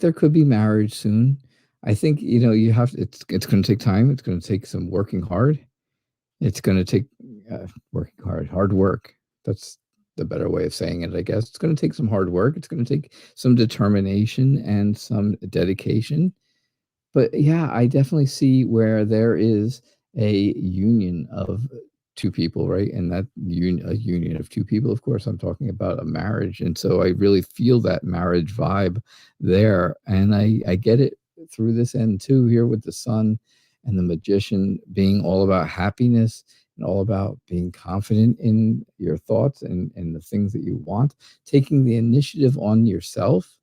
there could be marriage soon. I think, you have, it's going to take time. It's going to take some working hard. It's going to take working hard work. That's the better way of saying it, I guess. It's going to take some hard work. It's going to take some determination and some dedication. But yeah, I definitely see where there is a union of 2 people, right? And that a union of 2 people, of course, I'm talking about a marriage. And so I really feel that marriage vibe there. And I get it through this end too, here with the Sun and the Magician being all about happiness and all about being confident in your thoughts and the things that you want, taking the initiative on yourself.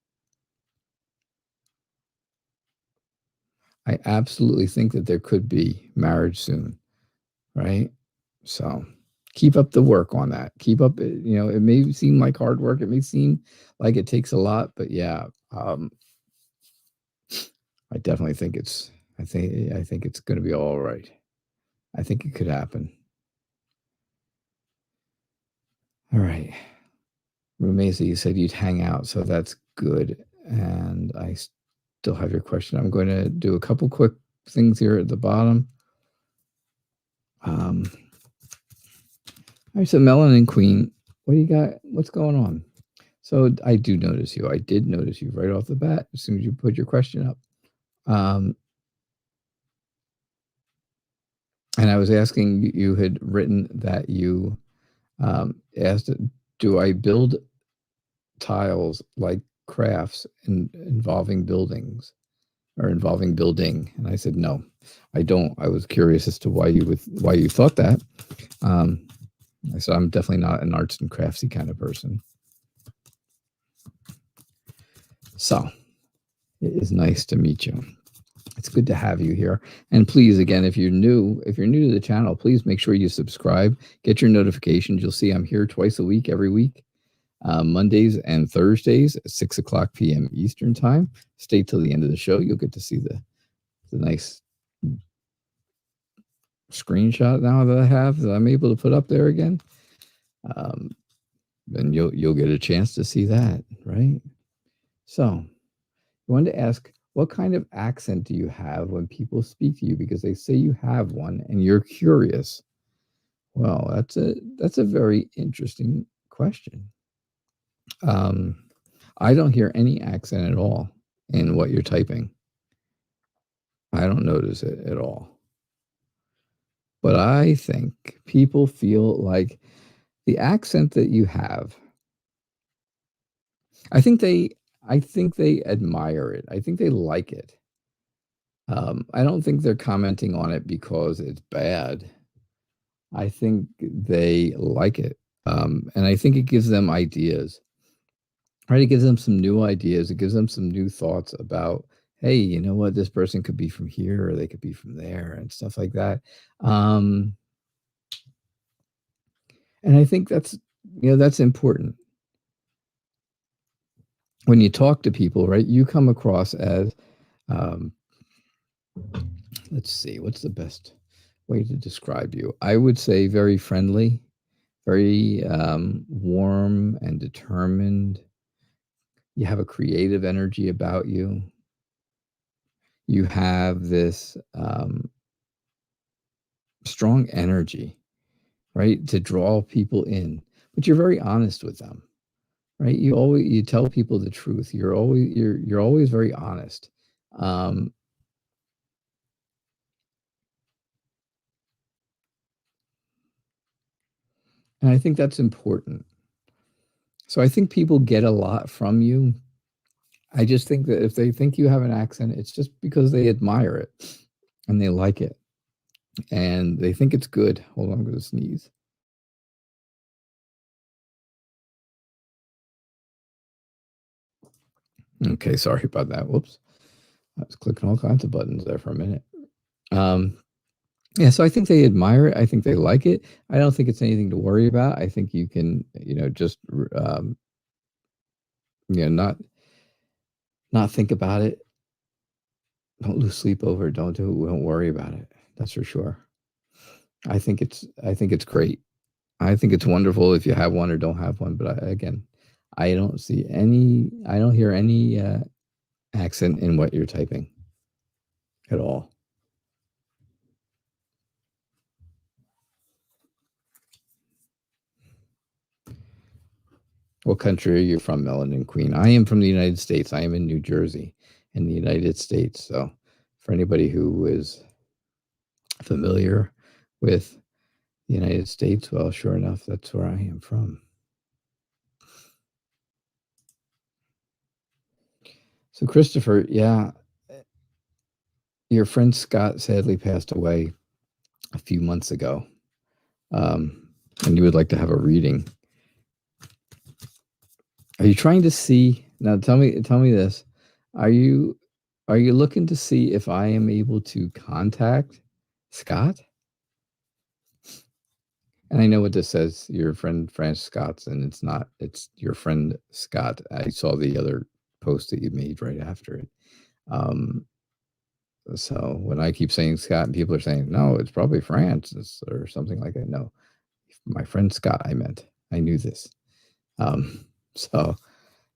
I absolutely think that there could be marriage soon, right? So keep up the work on that. Keep up, it may seem like hard work. It may seem like it takes a lot, but yeah, I definitely think I think it's going to be all right. I think it could happen. All right. Rumeza, you said you'd hang out, so that's good. And I still have your question. I'm going to do a couple quick things here at the bottom. All right, so Melanin Queen, what do you got? What's going on? So I do notice you. I did notice you right off the bat as soon as you put your question up. And I was asking, you had written that you asked, do I build tiles like crafts involving buildings or involving building? And I said, no, I don't. I was curious as to why you thought that. So I'm definitely not an arts and craftsy kind of person. So it is nice to meet you. It's good to have you here. And please, again, if you're new to the channel, please make sure you subscribe, get your notifications. You'll see I'm here twice a week, every week. Mondays and Thursdays at 6 o'clock p.m. Eastern Time. Stay till the end of the show. You'll get to see the nice screenshot now that I have that I'm able to put up there again. Then you'll get a chance to see that, right? So I wanted to ask, what kind of accent do you have when people speak to you? Because they say you have one and you're curious. Well, that's a very interesting question. I don't hear any accent at all in what you're typing. I don't notice it at all. But I think people feel like the accent that you have, I think they admire it. I think they like it. I don't think they're commenting on it because it's bad. I think they like it. And I think it gives them ideas. Right? It gives them some new ideas. It gives them some new thoughts about, hey, you know what? This person could be from here or they could be from there and stuff like that. And I think that's important. When you talk to people, right, you come across as, let's see, what's the best way to describe you? I would say very friendly, very warm and determined. You have a creative energy about you. You have this strong energy, right, to draw people in, but you're very honest with them, right? You tell people the truth. You're always very honest. And I think that's important. So I think people get a lot from you. I just think that if they think you have an accent, it's just because they admire it and they like it and they think it's good. Hold on, I'm going to sneeze. Okay, sorry about that. Whoops. I was clicking all kinds of buttons there for a minute. Yeah, so I think they admire it. I think they like it. I don't think it's anything to worry about. I think you can, just, not think about it. Don't lose sleep over it. Don't worry about it. That's for sure. I think it's great. I think it's wonderful if you have one or don't have one. But I don't hear any accent in what you're typing at all. What country are you from, Melanin Queen? I am from the United States. I am in New Jersey in the United States. So for anybody who is familiar with the United States, well, sure enough, that's where I am from. So Christopher, yeah, your friend Scott sadly passed away a few months ago. And you would like to have a reading. Are you trying to see now? Tell me this. Are you looking to see if I am able to contact Scott? And I know what this says. Your friend Francis Scott's, and it's not. It's your friend Scott. I saw the other post that you made right after it. So when I keep saying Scott, and people are saying no, it's probably Francis or something like that. No, my friend Scott. I meant. I knew this. So,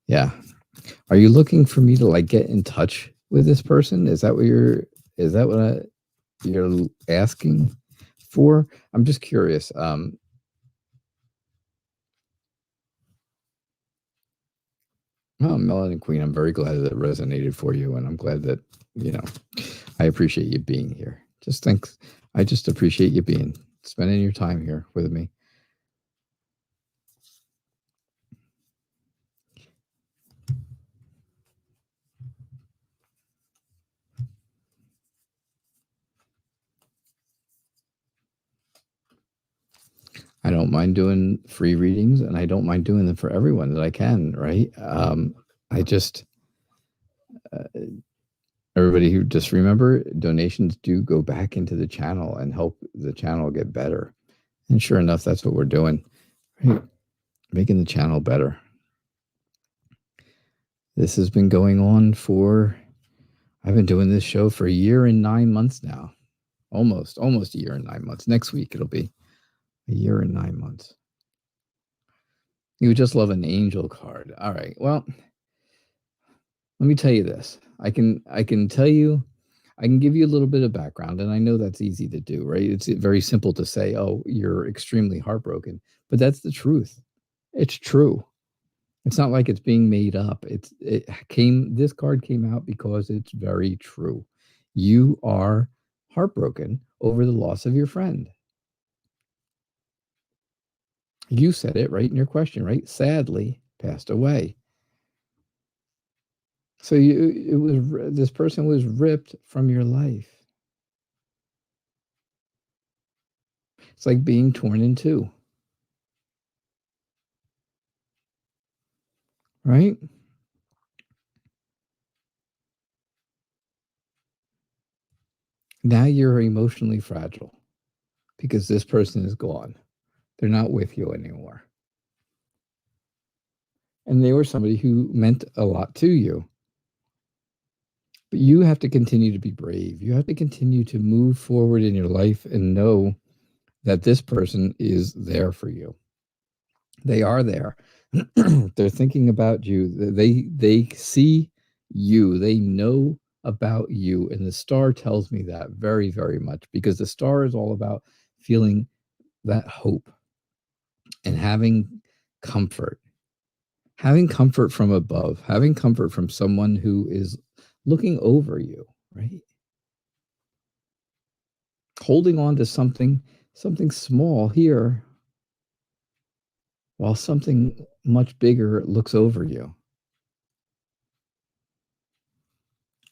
yeah. Are you looking for me to like get in touch with this person? Is that what you're asking for? I'm just curious. Oh, Melanin Queen, I'm very glad that it resonated for you, and I'm glad that, I appreciate you being here. Just thanks. I just appreciate you spending your time here with me. I don't mind doing free readings, and I don't mind doing them for everyone that I can, right? I just, everybody who just remember, donations do go back into the channel and help the channel get better. And sure enough, that's what we're doing, right? Making the channel better. This has been going on for, I've been doing this show for 1 year and 9 months now. Almost 1 year and 9 months. Next week it'll be 1 year and 9 months. You would just love an angel card. All right. Well, let me tell you this. I can tell you, I can give you a little bit of background, and I know that's easy to do, right? It's very simple to say, oh, you're extremely heartbroken, but that's the truth. It's true. It's not like it's being made up. This card came out because it's very true. You are heartbroken over the loss of your friend. You said it right in your question, right? Sadly passed away. So this person was ripped from your life. It's like being torn in two. Right? Now you're emotionally fragile because this person is gone. They're not with you anymore. And they were somebody who meant a lot to you. But you have to continue to be brave. You have to continue to move forward in your life and know that this person is there for you. They are there. They're thinking about you. They see you. They know about you. And the star tells me that very, very much, because the star is all about feeling that hope and having comfort from above, having comfort from someone who is looking over you, right? Holding on to something small here while something much bigger looks over you.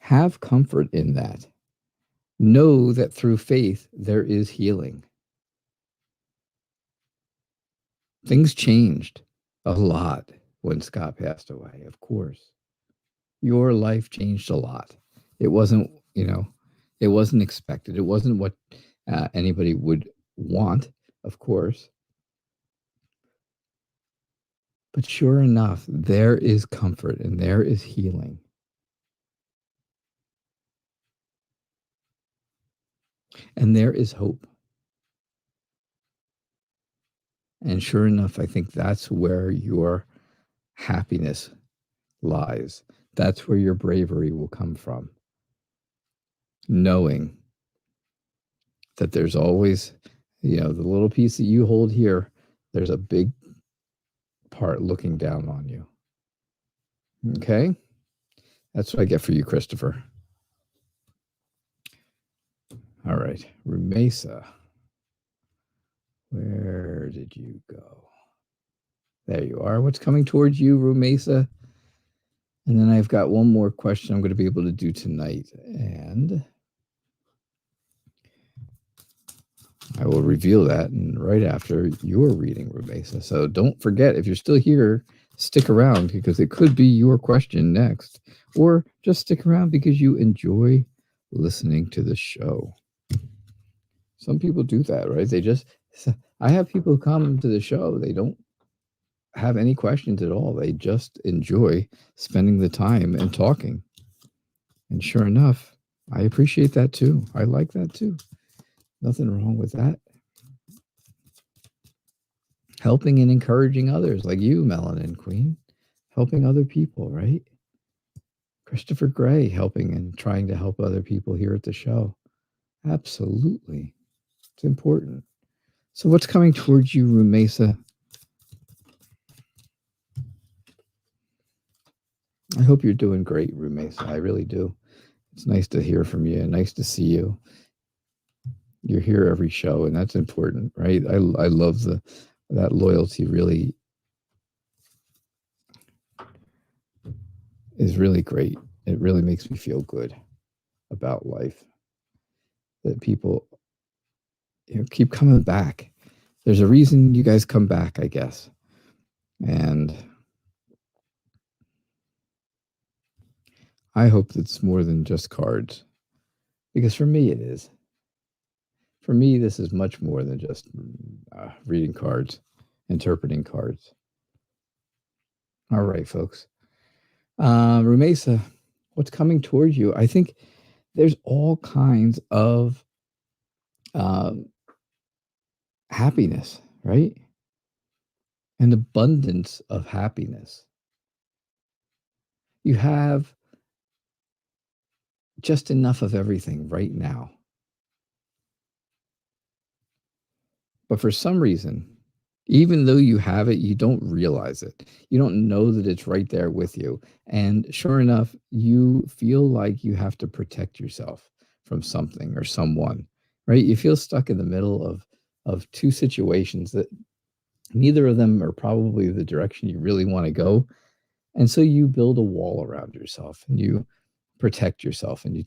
Have comfort in that. Know that through faith, there is healing. Things changed a lot when Scott passed away, of course. Your life changed a lot. It wasn't, it wasn't expected. It wasn't what anybody would want, of course. But sure enough, there is comfort and there is healing. And there is hope. And sure enough, I think that's where your happiness lies. That's where your bravery will come from. Knowing that there's always, the little piece that you hold here, there's a big part looking down on you. Okay? That's what I get for you, Christopher. All right. Rumesa. Where did you go? There you are. What's coming towards you, Rumesa? And then I've got one more question I'm going to be able to do tonight. And I will reveal that right after your reading, Rumesa. So don't forget, if you're still here, stick around, because it could be your question next. Or just stick around because you enjoy listening to the show. Some people do that, right? I have people come to the show. They don't have any questions at all. They just enjoy spending the time and talking. And sure enough, I appreciate that too. I like that too. Nothing wrong with that. Helping and encouraging others like you, Melanin Queen. Helping other people, right? Christopher Gray helping and trying to help other people here at the show. Absolutely. It's important. So what's coming towards you, Rumesa? I hope you're doing great, Rumesa. I really do. It's nice to hear from you. Nice to see you. You're here every show, and that's important, right? I love that loyalty. Really is really great. It really makes me feel good about life. That people, keep coming back. There's a reason you guys come back, I guess. And I hope it's more than just cards, because for me it is. For me, this is much more than just reading cards, interpreting cards. All right, folks. Rumesa, what's coming towards you? I think there's all kinds of happiness, right? An abundance of happiness. You have just enough of everything right now. But for some reason, even though you have it, you don't realize it. You don't know that it's right there with you. And sure enough, you feel like you have to protect yourself from something or someone, right? You feel stuck in the middle of two situations that neither of them are probably the direction you really want to go. And so you build a wall around yourself and you protect yourself and you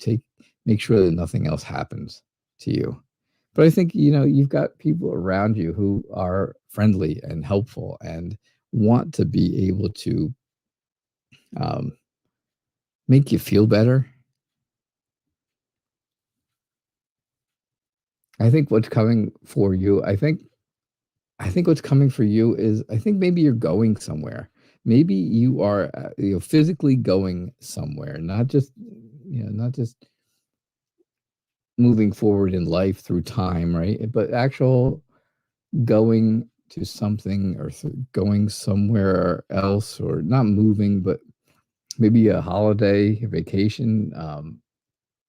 make sure that nothing else happens to you. But I think, you've got people around you who are friendly and helpful and want to be able to um, make you feel better. I think what's coming for you, I think what's coming for you is I think maybe you're going somewhere. Maybe you are physically going somewhere, not just moving forward in life through time, right? But actual going to something or going somewhere else, or not moving, but maybe a holiday, a vacation,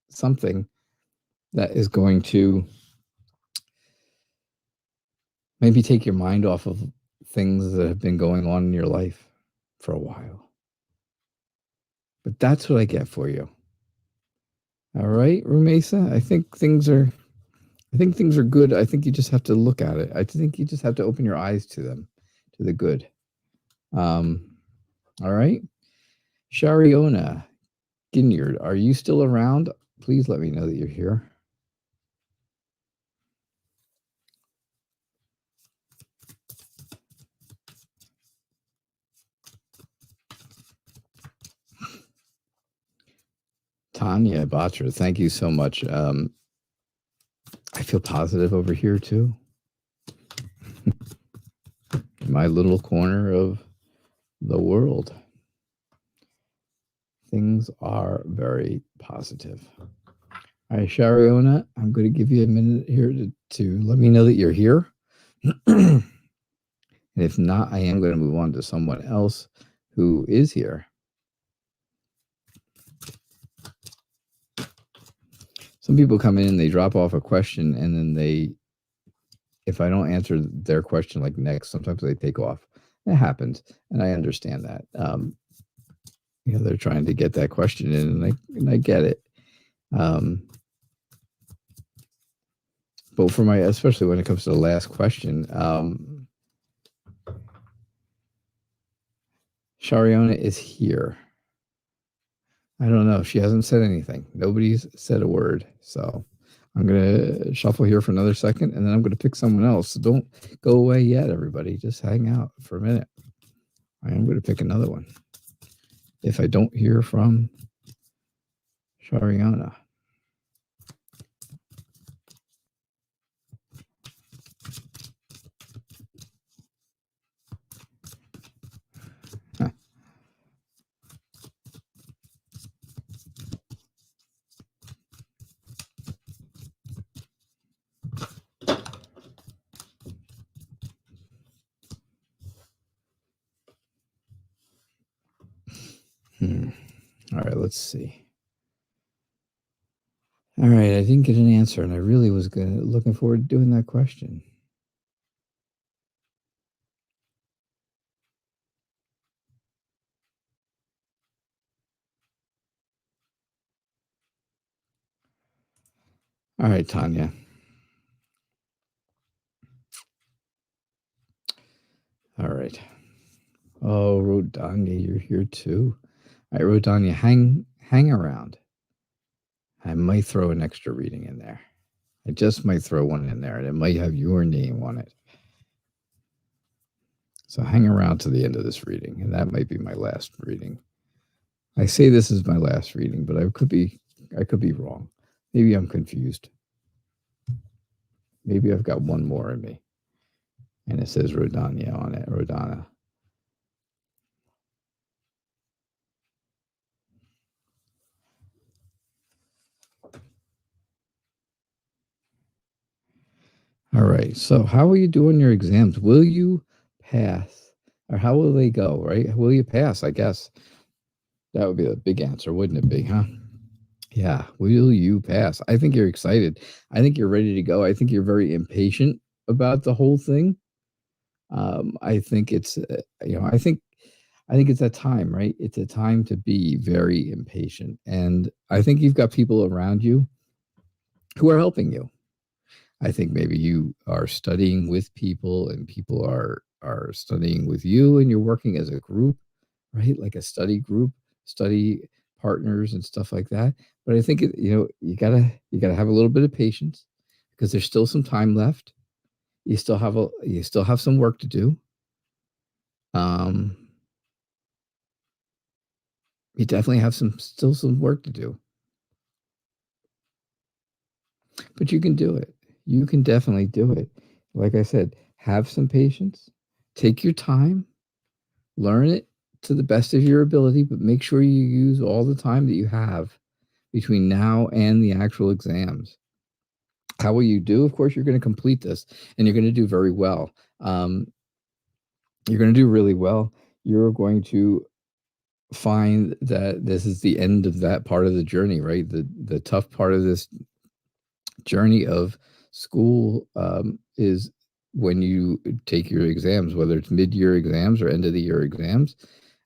something that is going to maybe take your mind off of things that have been going on in your life for a while. But that's what I get for you. All right, Rumesa, I think things are good. I think you just have to look at it. I think you just have to open your eyes to them, to the good. All right. Shariona Ginyard, are you still around? Please let me know that you're here. Tanya Botcher, thank you so much. I feel positive over here too. My little corner of the world. Things are very positive. All right, Shariona, I'm going to give you a minute here to let me know that you're here. And if not, I am going to move on to someone else who is here. Some people come in and they drop off a question, and then if I don't answer their question like next, sometimes they take off. It happens, and I understand that. They're trying to get that question in, and I get it. But especially when it comes to the last question, Shariona is here. I don't know. She hasn't said anything. Nobody's said a word. So I'm going to shuffle here for another second, and then I'm going to pick someone else. So don't go away yet, everybody. Just hang out for a minute. I am going to pick another one. If I don't hear from Shariona. All right, let's see. All right, I didn't get an answer, and I really was looking forward to doing that question. All right, Tanya. All right. Oh, Rodanya, you're here too. All right, Rodanya, hang around. I might throw an extra reading in there. I just might throw one in there, and it might have your name on it. So hang around to the end of this reading, and that might be my last reading. I say this is my last reading, but I could be wrong. Maybe I'm confused. Maybe I've got one more in me. And it says Rodanya on it, Rodana. All right. So how will you do on your exams? Will you pass? Or how will they go, right? Will you pass, I guess? That would be the big answer, wouldn't it be, huh? Yeah. Will you pass? I think you're excited. I think you're ready to go. I think you're very impatient about the whole thing. I think it's, I think it's that time, right? It's a time to be very impatient. And I think you've got people around you who are helping you. I think maybe you are studying with people and people are studying with you and you're working as a group, right? Like a study group, study partners and stuff like that. But I think you gotta have a little bit of patience because there's still some time left. You still have some work to do. Um, you definitely have still some work to do, but you can do it. You can definitely do it. Like I said, have some patience, take your time, learn it to the best of your ability, but make sure you use all the time that you have between now and the actual exams. How will you do? Of course, you're going to complete this and you're going to do very well. You're going to do really well. You're going to find that this is the end of that part of the journey, right? The tough part of this journey of school is when you take your exams, whether it's mid-year exams or end of the year exams.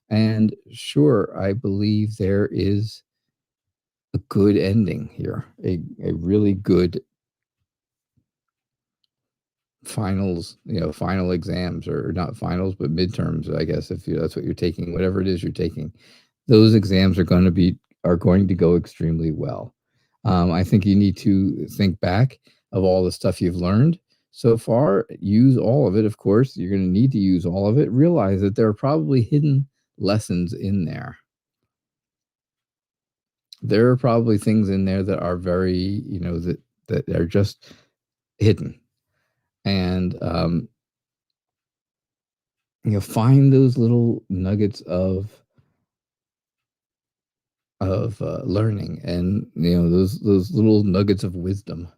And sure, I believe there is a good ending here, a really good finals, final exams, or not finals, but midterms, I guess, if that's what you're taking, whatever it is you're taking. Those exams are going to go extremely well. I think you need to think back of all the stuff you've learned so far. Use all of it, of course. You're going to need to use all of it. Realize that there are probably hidden lessons in there. There are probably things in there that are very, that are just hidden. And find those little nuggets of learning, and those little nuggets of wisdom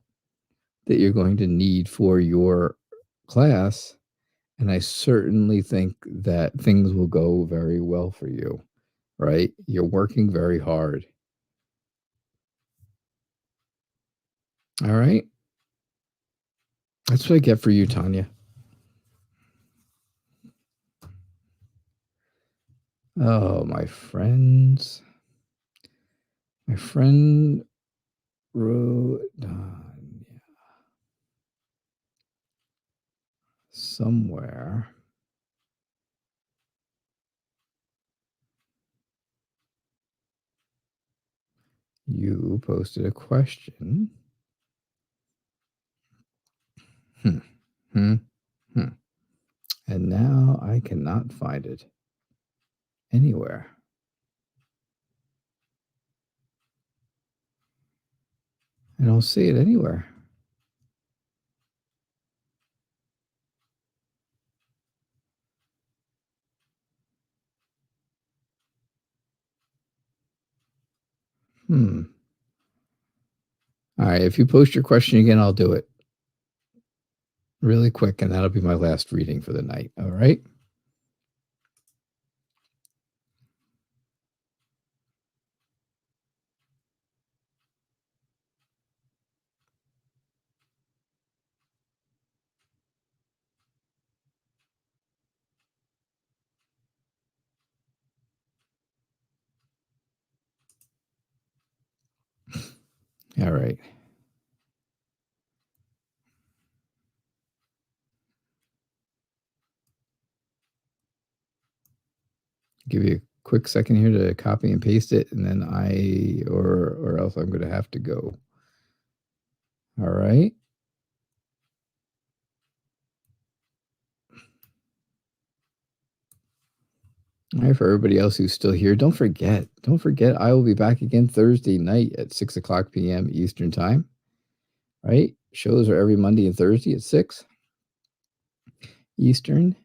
that you're going to need for your class. And I certainly think that things will go very well for you, right? You're working very hard. All right. That's what I get for you, Tanya. Oh, my friends. My friend wrote down somewhere. You posted a question. Hmm. Hmm. Hmm. And now I cannot find it anywhere. I don't see it anywhere. All right. If you post your question again, I'll do it really quick, and that'll be my last reading for the night. All right. All right. Give you a quick second here to copy and paste it, and then or else I'm going to have to go. All right. All right, for everybody else who's still here, don't forget, I will be back again Thursday night at 6:00 p.m. Eastern time. Right? Shows are every Monday and Thursday at 6 Eastern.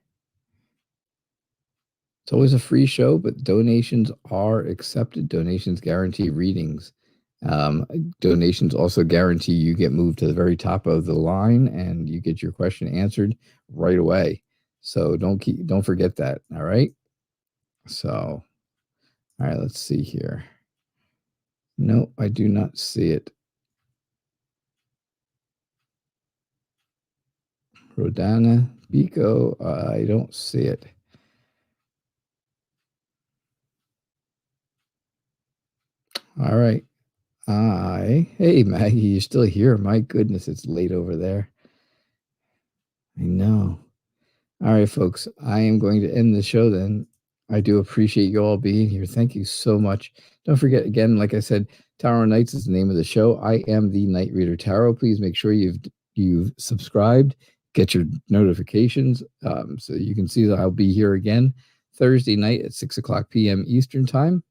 It's always a free show, but donations are accepted. Donations guarantee readings Donations also guarantee you get moved to the very top of the line and you get your question answered right away. So don't forget that. All right. So, all right, let's see here. No, I do not see it. Rodana Biko, I don't see it. All right. Hey Maggie, you're still here. My goodness, it's late over there. I know. All right, folks, I am going to end the show then. I do appreciate you all being here. Thank you so much. Don't forget, again, like I said, Tarot Nights is the name of the show. I am the Night Reader Tarot. Please make sure you've subscribed, get your notifications, so you can see that I'll be here again Thursday night at 6:00 p.m. Eastern Time.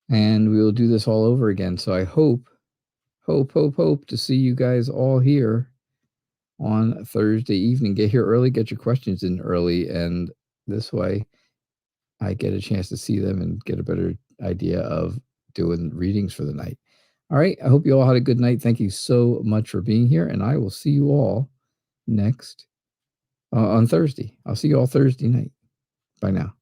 And we will do this all over again. So I hope to see you guys all here on Thursday evening. Get here early, get your questions in early, and this way I get a chance to see them and get a better idea of doing readings for the night. All right, I hope you all had a good night. Thank you so much for being here, and I will see you all next on Thursday. I'll see you all Thursday night. Bye now.